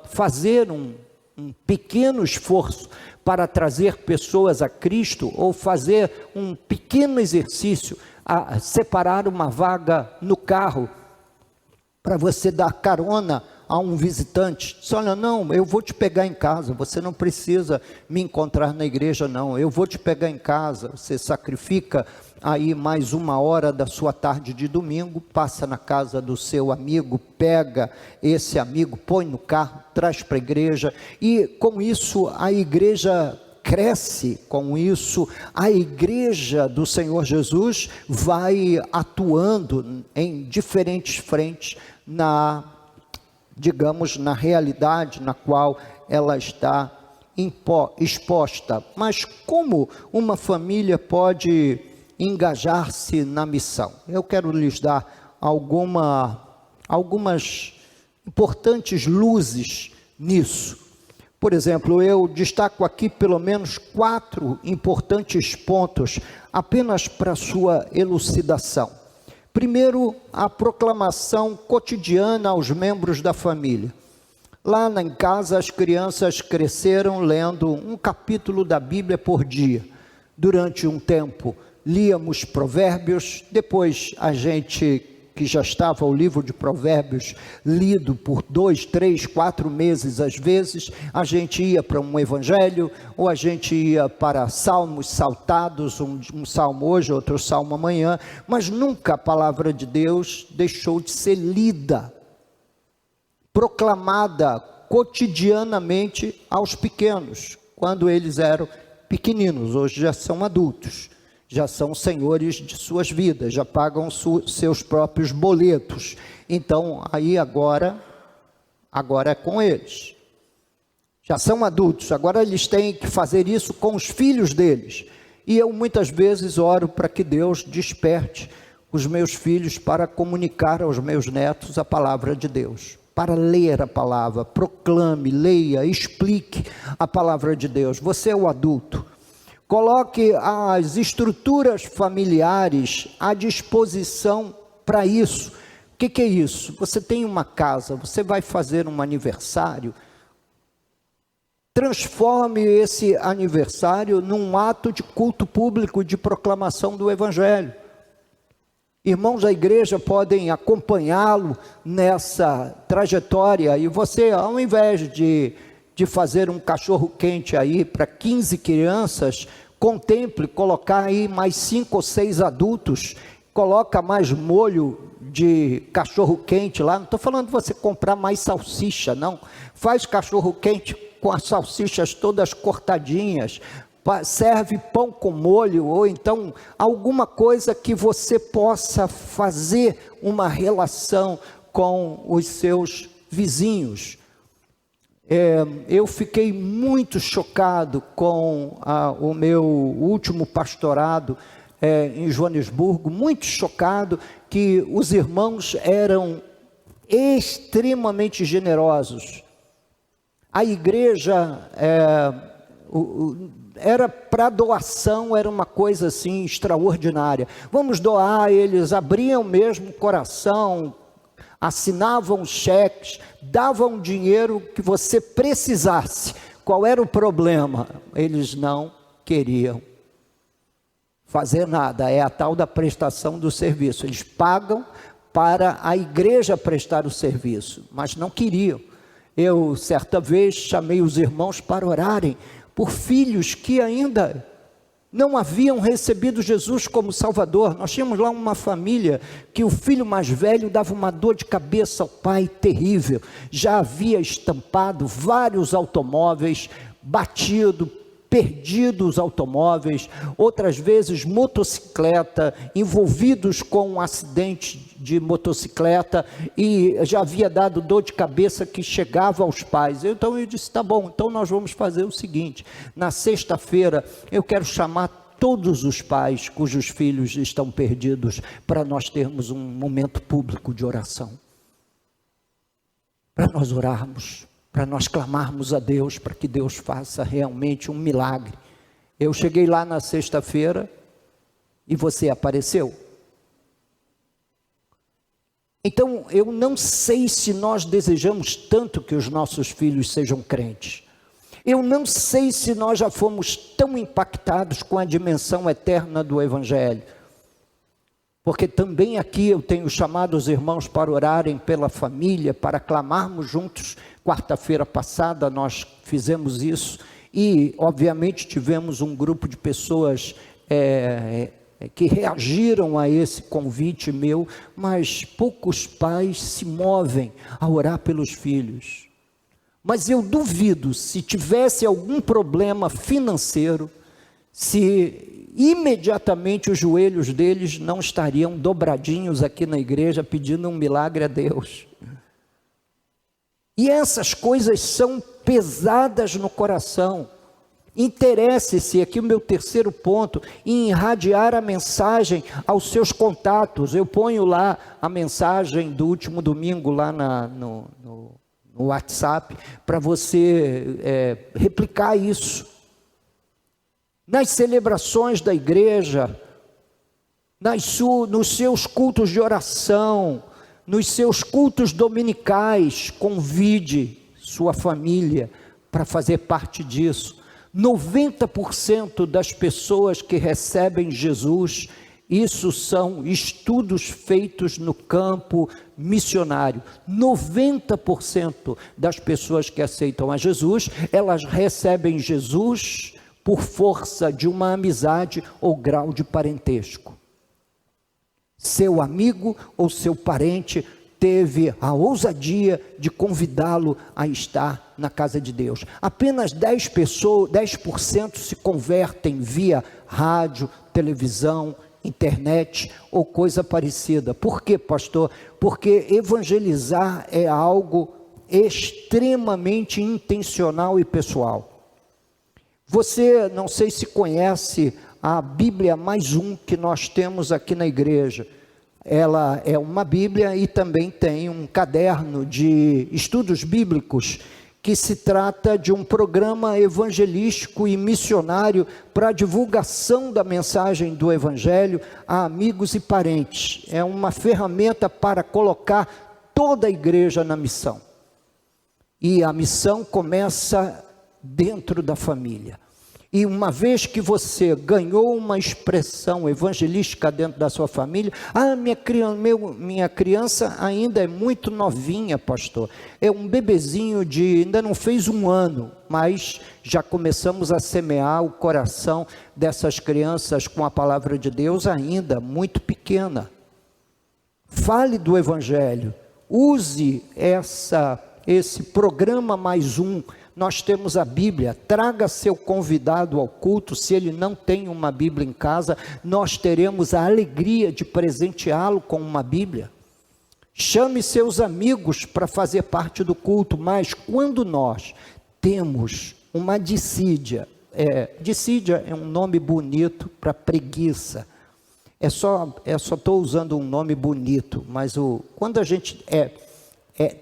fazer um pequeno esforço para trazer pessoas a Cristo, ou fazer um pequeno exercício, a separar uma vaga no carro, para você dar carona a um visitante. Diz: olha, não, eu vou te pegar em casa, você não precisa me encontrar na igreja não, eu vou te pegar em casa. Você sacrifica aí mais 1 hora da sua tarde de domingo, passa na casa do seu amigo, pega esse amigo, põe no carro, traz para a igreja, e com isso a igreja cresce, com isso a igreja do Senhor Jesus vai atuando em diferentes frentes digamos, na realidade na qual ela está exposta. Mas como uma família pode engajar-se na missão? Eu quero lhes dar algumas importantes luzes nisso. Por exemplo, eu destaco aqui pelo menos 4 importantes pontos, apenas para sua elucidação. Primeiro, a proclamação cotidiana aos membros da família. Lá em casa, as crianças cresceram lendo um capítulo da Bíblia por dia. Durante um tempo, líamos Provérbios, depois a gente, que já estava o livro de Provérbios lido por 2, 3, 4 meses, às vezes, a gente ia para um evangelho, ou a gente ia para salmos saltados, um salmo hoje, outro salmo amanhã, mas nunca a palavra de Deus deixou de ser lida, proclamada cotidianamente aos pequenos, quando eles eram pequeninos. Hoje já são adultos, já são senhores de suas vidas, já pagam seus próprios boletos. Então, aí agora é com eles. Já são adultos, agora eles têm que fazer isso com os filhos deles. E eu muitas vezes oro para que Deus desperte os meus filhos para comunicar aos meus netos a palavra de Deus, para ler a palavra, proclame, leia, explique a palavra de Deus. Você é o adulto. Coloque as estruturas familiares à disposição para isso. O que é isso? Você tem uma casa, você vai fazer um aniversário, transforme esse aniversário num ato de culto público de proclamação do Evangelho. Irmãos da igreja podem acompanhá-lo nessa trajetória, e você, ao invés de fazer um cachorro quente aí para 15 crianças, contemple colocar aí mais 5 ou 6 adultos, coloca mais molho de cachorro quente lá. Não estou falando de você comprar mais salsicha, não. Faz cachorro quente com as salsichas todas cortadinhas, serve pão com molho, ou então alguma coisa que você possa fazer uma relação com os seus vizinhos. Eu fiquei muito chocado com o meu último pastorado em Joanesburgo, muito chocado que os irmãos eram extremamente generosos. A igreja era para doação, era uma coisa assim extraordinária. Vamos doar, eles abriam mesmo o coração, assinavam cheques, davam dinheiro que você precisasse. Qual era o problema? Eles não queriam fazer nada, é a tal da prestação do serviço. Eles pagam para a igreja prestar o serviço, mas não queriam. Eu, certa vez, chamei os irmãos para orarem por filhos que ainda não haviam recebido Jesus como Salvador. Nós tínhamos lá uma família que o filho mais velho dava uma dor de cabeça ao pai terrível, já havia estampado vários automóveis, batido, perdido os automóveis, outras vezes motocicleta, envolvidos com um acidente de motocicleta, e já havia dado dor de cabeça que chegava aos pais. Então eu disse, tá bom, então nós vamos fazer o seguinte, na sexta-feira eu quero chamar todos os pais cujos filhos estão perdidos, para nós termos um momento público de oração, para nós orarmos, para nós clamarmos a Deus, para que Deus faça realmente um milagre. Eu cheguei lá na sexta-feira e você apareceu. Então, eu não sei se nós desejamos tanto que os nossos filhos sejam crentes. Eu não sei se nós já fomos tão impactados com a dimensão eterna do Evangelho. Porque também aqui eu tenho chamado os irmãos para orarem pela família, para clamarmos juntos. Quarta-feira passada nós fizemos isso e obviamente tivemos um grupo de pessoas que reagiram a esse convite meu, mas poucos pais se movem a orar pelos filhos. Mas eu duvido, se tivesse algum problema financeiro, se imediatamente os joelhos deles não estariam dobradinhos aqui na igreja pedindo um milagre a Deus. E essas coisas são pesadas no coração. Interesse-se, aqui o meu terceiro ponto, em irradiar a mensagem aos seus contatos. Eu ponho lá a mensagem do último domingo lá no WhatsApp, para você replicar isso. Nas celebrações da igreja, nos seus cultos de oração, nos seus cultos dominicais, convide sua família para fazer parte disso. 90% das pessoas que recebem Jesus, isso são estudos feitos no campo missionário. 90% das pessoas que aceitam a Jesus, elas recebem Jesus por força de uma amizade ou grau de parentesco. Seu amigo ou seu parente teve a ousadia de convidá-lo a estar na casa de Deus. Apenas 10% se convertem via rádio, televisão, internet ou coisa parecida. Por quê, pastor? Porque evangelizar é algo extremamente intencional e pessoal. Você, não sei se conhece a Bíblia Mais Um que nós temos aqui na igreja. Ela é uma Bíblia e também tem um caderno de estudos bíblicos que se trata de um programa evangelístico e missionário para a divulgação da mensagem do Evangelho a amigos e parentes. É uma ferramenta para colocar toda a igreja na missão. E a missão começa dentro da família. E uma vez que você ganhou uma expressão evangelística dentro da sua família, minha criança ainda é muito novinha, pastor, é um bebezinho ainda não fez um ano, mas já começamos a semear o coração dessas crianças com a palavra de Deus ainda muito pequena. Fale do Evangelho, use esse programa Mais Um. Nós temos a Bíblia, traga seu convidado ao culto, se ele não tem uma Bíblia em casa, nós teremos a alegria de presenteá-lo com uma Bíblia. Chame seus amigos para fazer parte do culto, mas quando nós temos uma dissídia é um nome bonito para preguiça, só estou usando um nome bonito, mas quando a gente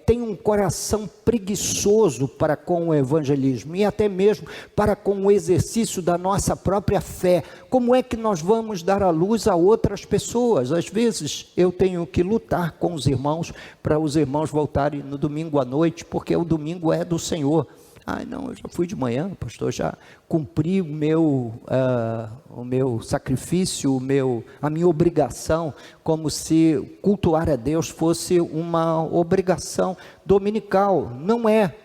tem um coração preguiçoso para com o evangelismo e até mesmo para com o exercício da nossa própria fé, como é que nós vamos dar a luz a outras pessoas? Às vezes eu tenho que lutar com os irmãos para os irmãos voltarem no domingo à noite, porque o domingo é do Senhor. Não, eu já fui de manhã, pastor, já cumpri o meu sacrifício, a minha obrigação, como se cultuar a Deus fosse uma obrigação dominical. Não é.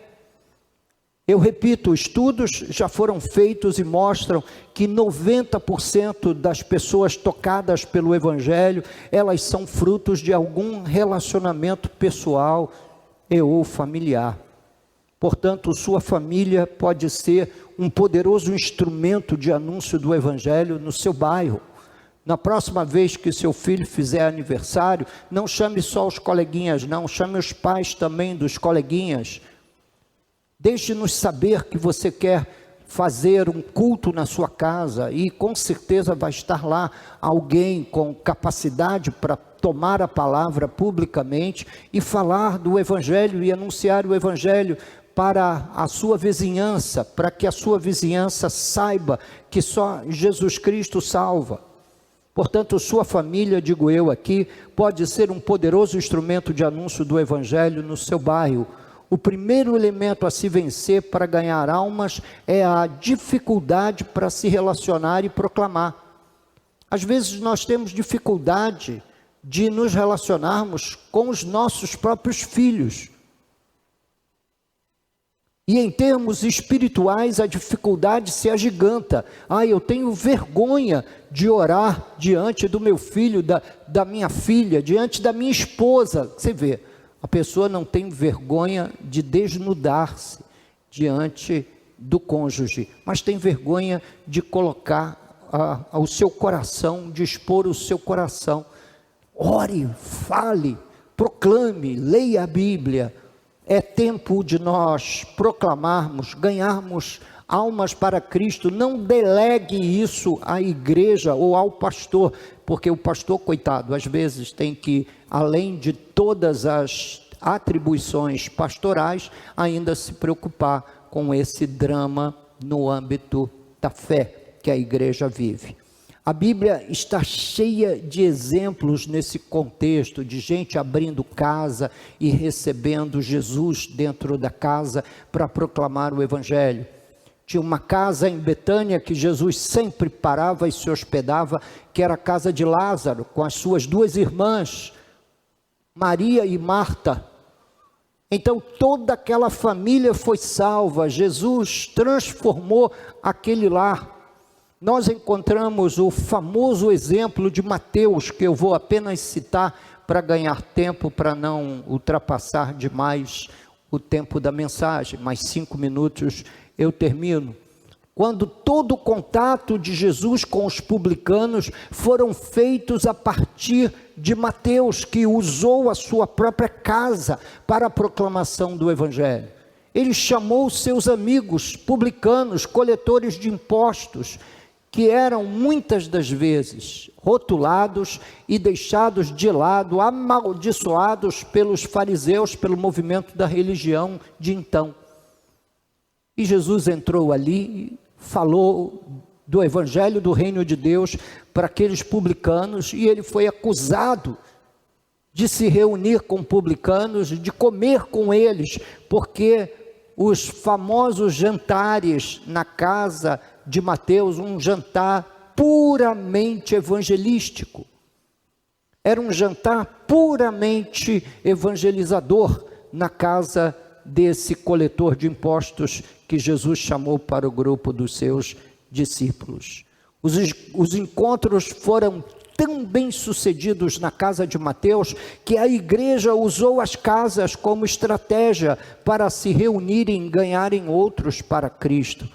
Eu repito, estudos já foram feitos e mostram que 90% das pessoas tocadas pelo Evangelho, elas são frutos de algum relacionamento pessoal e ou familiar. Portanto, sua família pode ser um poderoso instrumento de anúncio do Evangelho no seu bairro. Na próxima vez que seu filho fizer aniversário, não chame só os coleguinhas, não, chame os pais também dos coleguinhas. Deixe-nos saber que você quer fazer um culto na sua casa e com certeza vai estar lá alguém com capacidade para tomar a palavra publicamente e falar do Evangelho e anunciar o Evangelho para a sua vizinhança, para que a sua vizinhança saiba que só Jesus Cristo salva. Portanto, sua família, digo eu aqui, pode ser um poderoso instrumento de anúncio do Evangelho no seu bairro. O primeiro elemento a se vencer para ganhar almas é a dificuldade para se relacionar e proclamar. Às vezes nós temos dificuldade de nos relacionarmos com os nossos próprios filhos. E em termos espirituais a dificuldade se agiganta. Eu tenho vergonha de orar diante do meu filho, da minha filha, diante da minha esposa. Você vê, a pessoa não tem vergonha de desnudar-se diante do cônjuge, mas tem vergonha de colocar o seu coração, de expor o seu coração. Ore, fale, proclame, leia a Bíblia. É tempo de nós proclamarmos, ganharmos almas para Cristo. Não delegue isso à igreja ou ao pastor, porque o pastor, coitado, às vezes tem que, além de todas as atribuições pastorais, ainda se preocupar com esse drama no âmbito da fé que a igreja vive. A Bíblia está cheia de exemplos nesse contexto, de gente abrindo casa e recebendo Jesus dentro da casa para proclamar o Evangelho. Tinha uma casa em Betânia que Jesus sempre parava e se hospedava, que era a casa de Lázaro, com as suas duas irmãs, Maria e Marta. Então toda aquela família foi salva, Jesus transformou aquele lar. Nós encontramos o famoso exemplo de Mateus, que eu vou apenas citar para ganhar tempo, para não ultrapassar demais o tempo da mensagem, mais 5 minutos eu termino. Quando todo o contato de Jesus com os publicanos foram feitos a partir de Mateus, que usou a sua própria casa para a proclamação do Evangelho. Ele chamou seus amigos publicanos, coletores de impostos, que eram muitas das vezes rotulados e deixados de lado, amaldiçoados pelos fariseus, pelo movimento da religião de então. E Jesus entrou ali, falou do Evangelho do Reino de Deus para aqueles publicanos, e ele foi acusado de se reunir com publicanos, de comer com eles, porque os famosos jantares na casa de Mateus, um jantar puramente evangelístico, era um jantar puramente evangelizador na casa desse coletor de impostos que Jesus chamou para o grupo dos seus discípulos. Os encontros foram tão bem sucedidos na casa de Mateus, que a igreja usou as casas como estratégia para se reunirem e ganharem outros para Cristo.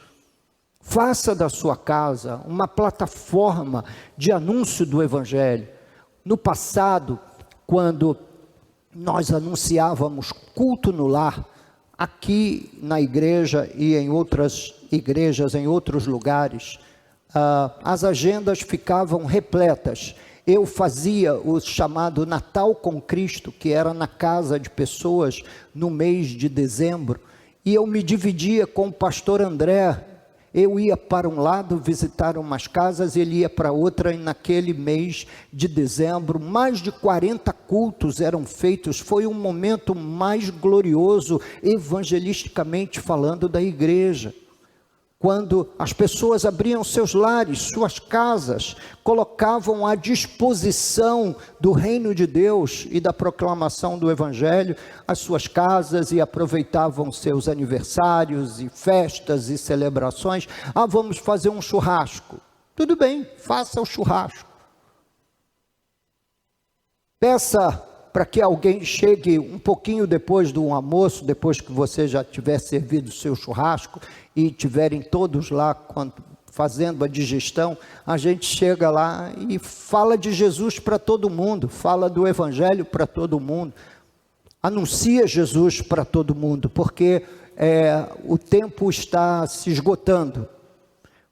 Faça da sua casa uma plataforma de anúncio do Evangelho. No passado, quando nós anunciávamos culto no lar, aqui na igreja e em outras igrejas, em outros lugares, as agendas ficavam repletas. Eu fazia o chamado Natal com Cristo, que era na casa de pessoas no mês de dezembro, e eu me dividia com o pastor André. Eu ia para um lado visitar umas casas, ele ia para outra, e naquele mês de dezembro, mais de 40 cultos eram feitos. Foi um momento mais glorioso, evangelisticamente falando, da igreja. quando as pessoas abriam seus lares, suas casas, colocavam à disposição do reino de Deus e da proclamação do Evangelho as suas casas e aproveitavam seus aniversários e festas e celebrações. Vamos fazer um churrasco. Tudo bem, faça o churrasco. Peça para que alguém chegue um pouquinho depois do almoço, depois que você já tiver servido o seu churrasco e tiverem todos lá fazendo a digestão, a gente chega lá e fala de Jesus para todo mundo, fala do Evangelho para todo mundo, anuncia Jesus para todo mundo, porque o tempo está se esgotando.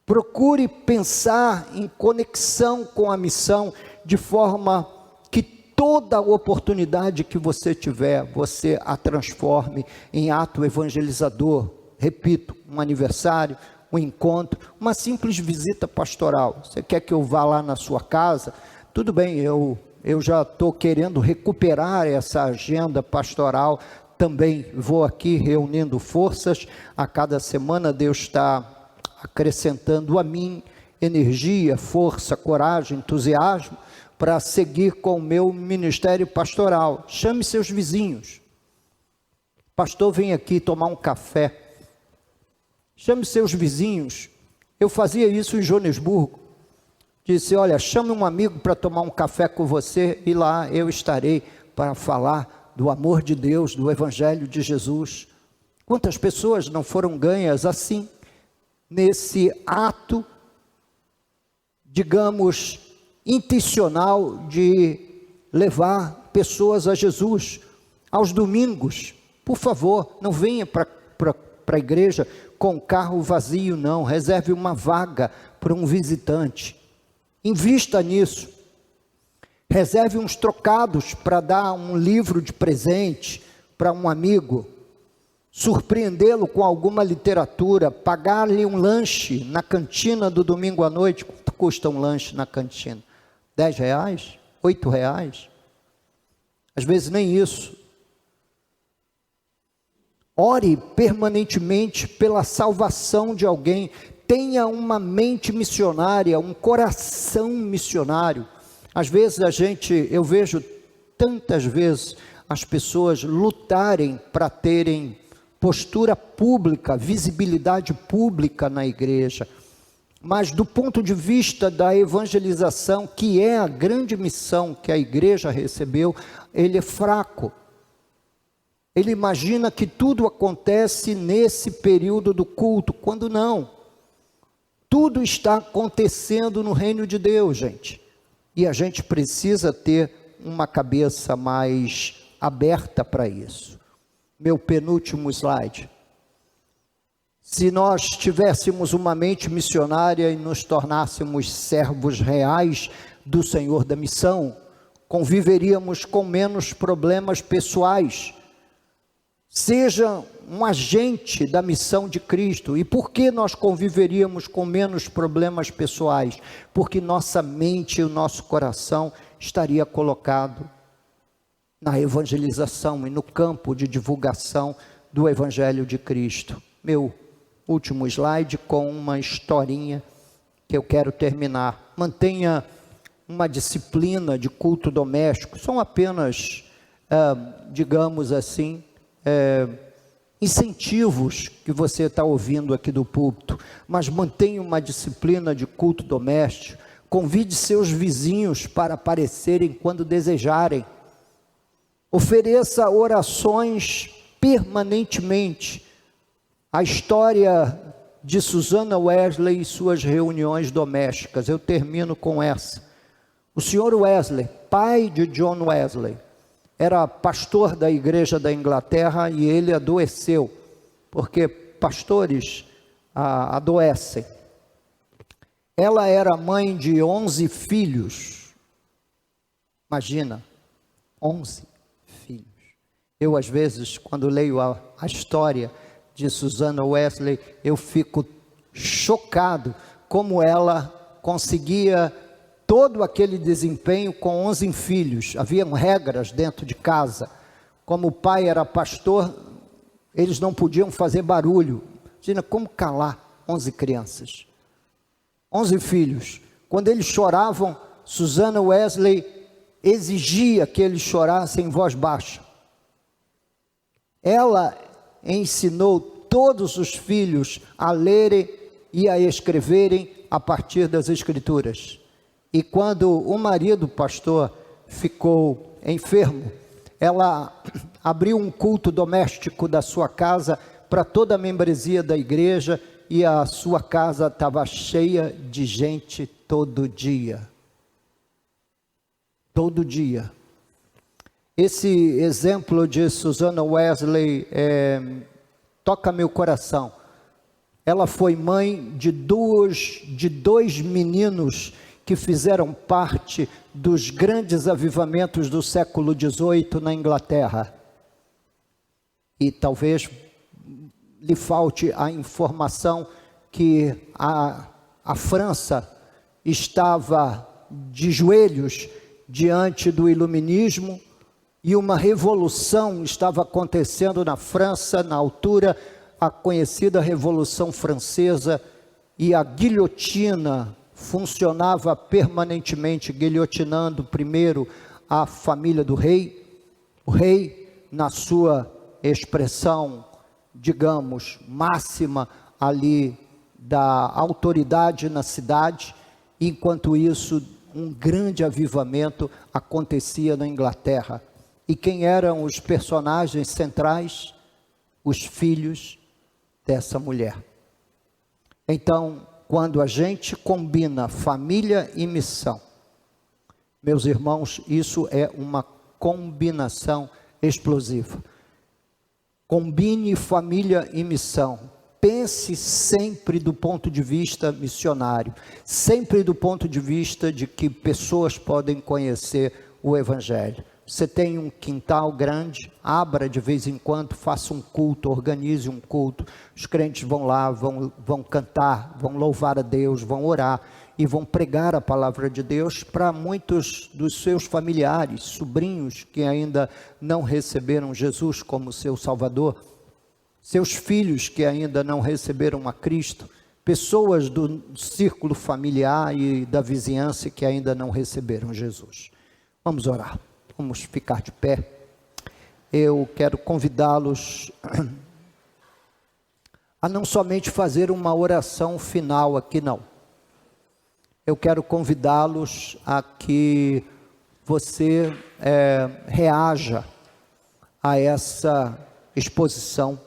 Procure pensar em conexão com a missão, de forma que toda oportunidade que você tiver, você a transforme em ato evangelizador. Repito, um aniversário, um encontro, uma simples visita pastoral. Você quer que eu vá lá na sua casa? Tudo bem, eu já estou querendo recuperar essa agenda pastoral. Também vou aqui reunindo forças. A cada semana Deus está acrescentando a mim energia, força, coragem, entusiasmo, para seguir com o meu ministério pastoral. Chame seus vizinhos. Pastor, vem aqui tomar um café. Chame seus vizinhos. Eu fazia isso em Joanesburgo. Disse, olha, chame um amigo para tomar um café com você, e lá eu estarei para falar do amor de Deus, do Evangelho de Jesus. Quantas pessoas não foram ganhas assim, nesse ato, digamos, intencional de levar pessoas a Jesus. Aos domingos, por favor, não venha para a igreja com carro vazio, não. Reserve uma vaga para um visitante. Invista nisso. Reserve uns trocados para dar um livro de presente para um amigo. Surpreendê-lo com alguma literatura. Pagar-lhe um lanche na cantina do domingo à noite. Quanto custa um lanche na cantina? R$10? R$8? Às vezes nem isso. Ore permanentemente pela salvação de alguém. Tenha uma mente missionária, um coração missionário. Às vezes eu vejo tantas vezes as pessoas lutarem para terem postura pública, visibilidade pública na igreja. Mas do ponto de vista da evangelização, que é a grande missão que a igreja recebeu, ele é fraco. Ele imagina que tudo acontece nesse período do culto, quando não. Tudo está acontecendo no reino de Deus, gente. E a gente precisa ter uma cabeça mais aberta para isso. Meu penúltimo slide. Se nós tivéssemos uma mente missionária e nos tornássemos servos reais do Senhor da missão, conviveríamos com menos problemas pessoais. Seja um agente da missão de Cristo. E por que nós conviveríamos com menos problemas pessoais? Porque nossa mente e o nosso coração estaria colocado na evangelização e no campo de divulgação do Evangelho de Cristo. Meu último slide com uma historinha que eu quero terminar. Mantenha uma disciplina de culto doméstico. São apenas, digamos assim, incentivos que você está ouvindo aqui do púlpito, mas mantenha uma disciplina de culto doméstico. Convide seus vizinhos para aparecerem quando desejarem. Ofereça orações permanentemente. A história de Susana Wesley e suas reuniões domésticas, eu termino com essa. O Sr. Wesley, pai de John Wesley, era pastor da igreja da Inglaterra e ele adoeceu, porque pastores adoecem. Ela era mãe de 11 filhos. Imagina, 11 filhos. Eu, às vezes, quando leio a história de Susana Wesley, eu fico chocado como ela conseguia todo aquele desempenho com 11 filhos. Haviam regras dentro de casa. Como o pai era pastor, eles não podiam fazer barulho. Imagina como calar 11 crianças, 11 filhos. Quando eles choravam, Susana Wesley exigia que eles chorassem em voz baixa. Ela ensinou todos os filhos a lerem e a escreverem a partir das Escrituras. E quando o marido, pastor, ficou enfermo, ela abriu um culto doméstico da sua casa para toda a membresia da igreja, e a sua casa estava cheia de gente todo dia. Todo dia. Esse exemplo de Susana Wesley toca meu coração. Ela foi mãe de dois meninos que fizeram parte dos grandes avivamentos do século XVIII na Inglaterra. E talvez lhe falte a informação que a França estava de joelhos diante do iluminismo, e uma revolução estava acontecendo na França, na altura, a conhecida Revolução Francesa, e a guilhotina funcionava permanentemente, guilhotinando primeiro a família do rei, o rei na sua expressão, digamos, máxima ali da autoridade na cidade. Enquanto isso, um grande avivamento acontecia na Inglaterra. E quem eram os personagens centrais? Os filhos dessa mulher. Então, quando a gente combina família e missão, meus irmãos, isso é uma combinação explosiva. Combine família e missão. Pense sempre do ponto de vista missionário, sempre do ponto de vista de que pessoas podem conhecer o Evangelho. Você tem um quintal grande, abra de vez em quando, faça um culto, organize um culto. Os crentes vão lá, vão cantar, vão louvar a Deus, vão orar e vão pregar a palavra de Deus para muitos dos seus familiares, sobrinhos que ainda não receberam Jesus como seu Salvador, seus filhos que ainda não receberam a Cristo, pessoas do círculo familiar e da vizinhança que ainda não receberam Jesus. Vamos orar. Vamos ficar de pé. Eu quero convidá-los a não somente fazer uma oração final aqui, não. Eu quero convidá-los a que você reaja a essa exposição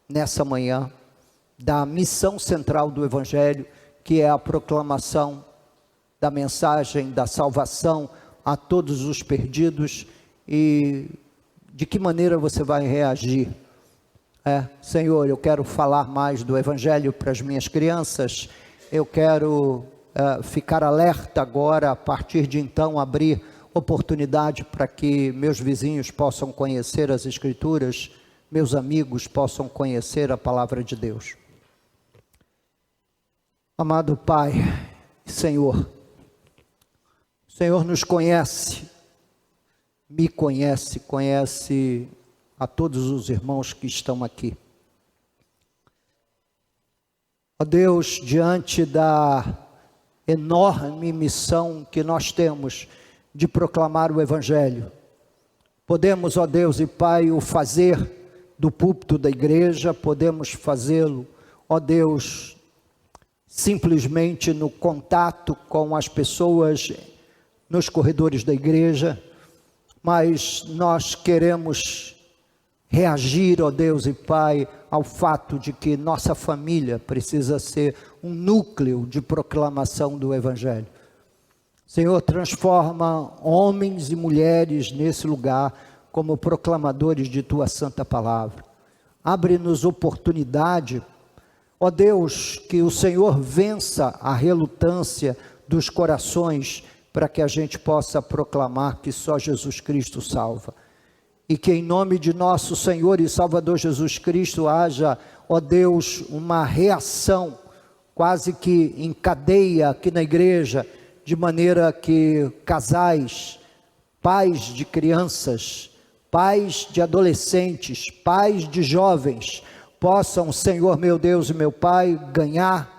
nessa manhã da missão central do Evangelho, que é a proclamação da mensagem da salvação a todos os perdidos. E de que maneira você vai reagir? Senhor, eu quero falar mais do Evangelho para as minhas crianças, eu quero ficar alerta agora, a partir de então abrir oportunidade para que meus vizinhos possam conhecer as Escrituras, meus amigos possam conhecer a palavra de Deus. Amado Pai, Senhor, o Senhor nos conhece, me conhece, conhece a todos os irmãos que estão aqui. Ó Deus, diante da enorme missão que nós temos de proclamar o Evangelho, podemos, ó Deus e Pai, o fazer do púlpito da igreja, podemos fazê-lo, ó Deus, simplesmente no contato com as pessoas nos corredores da igreja, mas nós queremos reagir, ó Deus e Pai, ao fato de que nossa família precisa ser um núcleo de proclamação do Evangelho. Senhor, transforma homens e mulheres nesse lugar como proclamadores de Tua Santa Palavra. Abre-nos oportunidade, ó Deus, que o Senhor vença a relutância dos corações para que a gente possa proclamar que só Jesus Cristo salva. E que em nome de nosso Senhor e Salvador Jesus Cristo haja, ó Deus, uma reação quase que em cadeia aqui na igreja, de maneira que casais, pais de crianças, pais de adolescentes, pais de jovens, possam, Senhor meu Deus e meu Pai, ganhar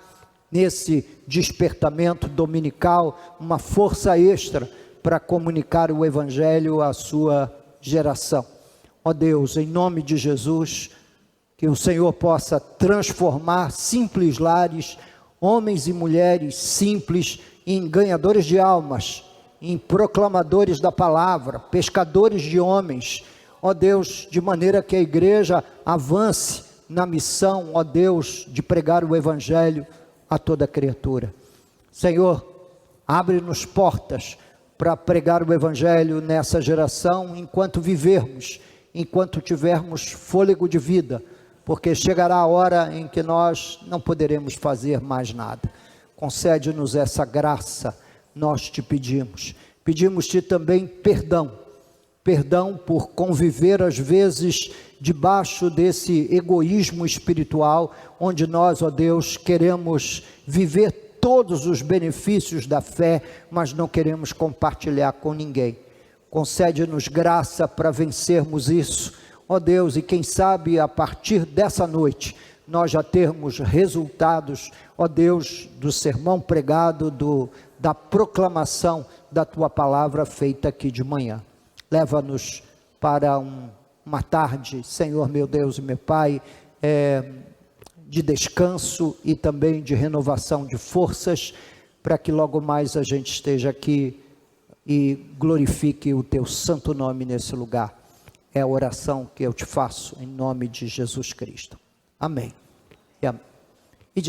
nesse despertamento dominical uma força extra para comunicar o Evangelho à sua geração. Ó Deus, em nome de Jesus, que o Senhor possa transformar simples lares, homens e mulheres simples, em ganhadores de almas, em proclamadores da palavra, pescadores de homens. Ó Deus, de maneira que a igreja avance na missão, ó Deus, de pregar o Evangelho a toda criatura. Senhor, abre-nos portas para pregar o Evangelho nessa geração, enquanto vivermos, enquanto tivermos fôlego de vida, porque chegará a hora em que nós não poderemos fazer mais nada. Concede-nos essa graça, nós te pedimos. Pedimos-te também perdão por conviver às vezes debaixo desse egoísmo espiritual, onde nós, ó Deus, queremos viver todos os benefícios da fé, mas não queremos compartilhar com ninguém. Concede-nos graça para vencermos isso, ó Deus, e quem sabe a partir dessa noite, nós já termos resultados, ó Deus, do sermão pregado, da proclamação da Tua palavra feita aqui de manhã. Leva-nos para uma tarde, Senhor meu Deus e meu Pai, de descanso e também de renovação de forças, para que logo mais a gente esteja aqui e glorifique o Teu santo nome nesse lugar. É a oração que eu te faço em nome de Jesus Cristo. Amém. E amém.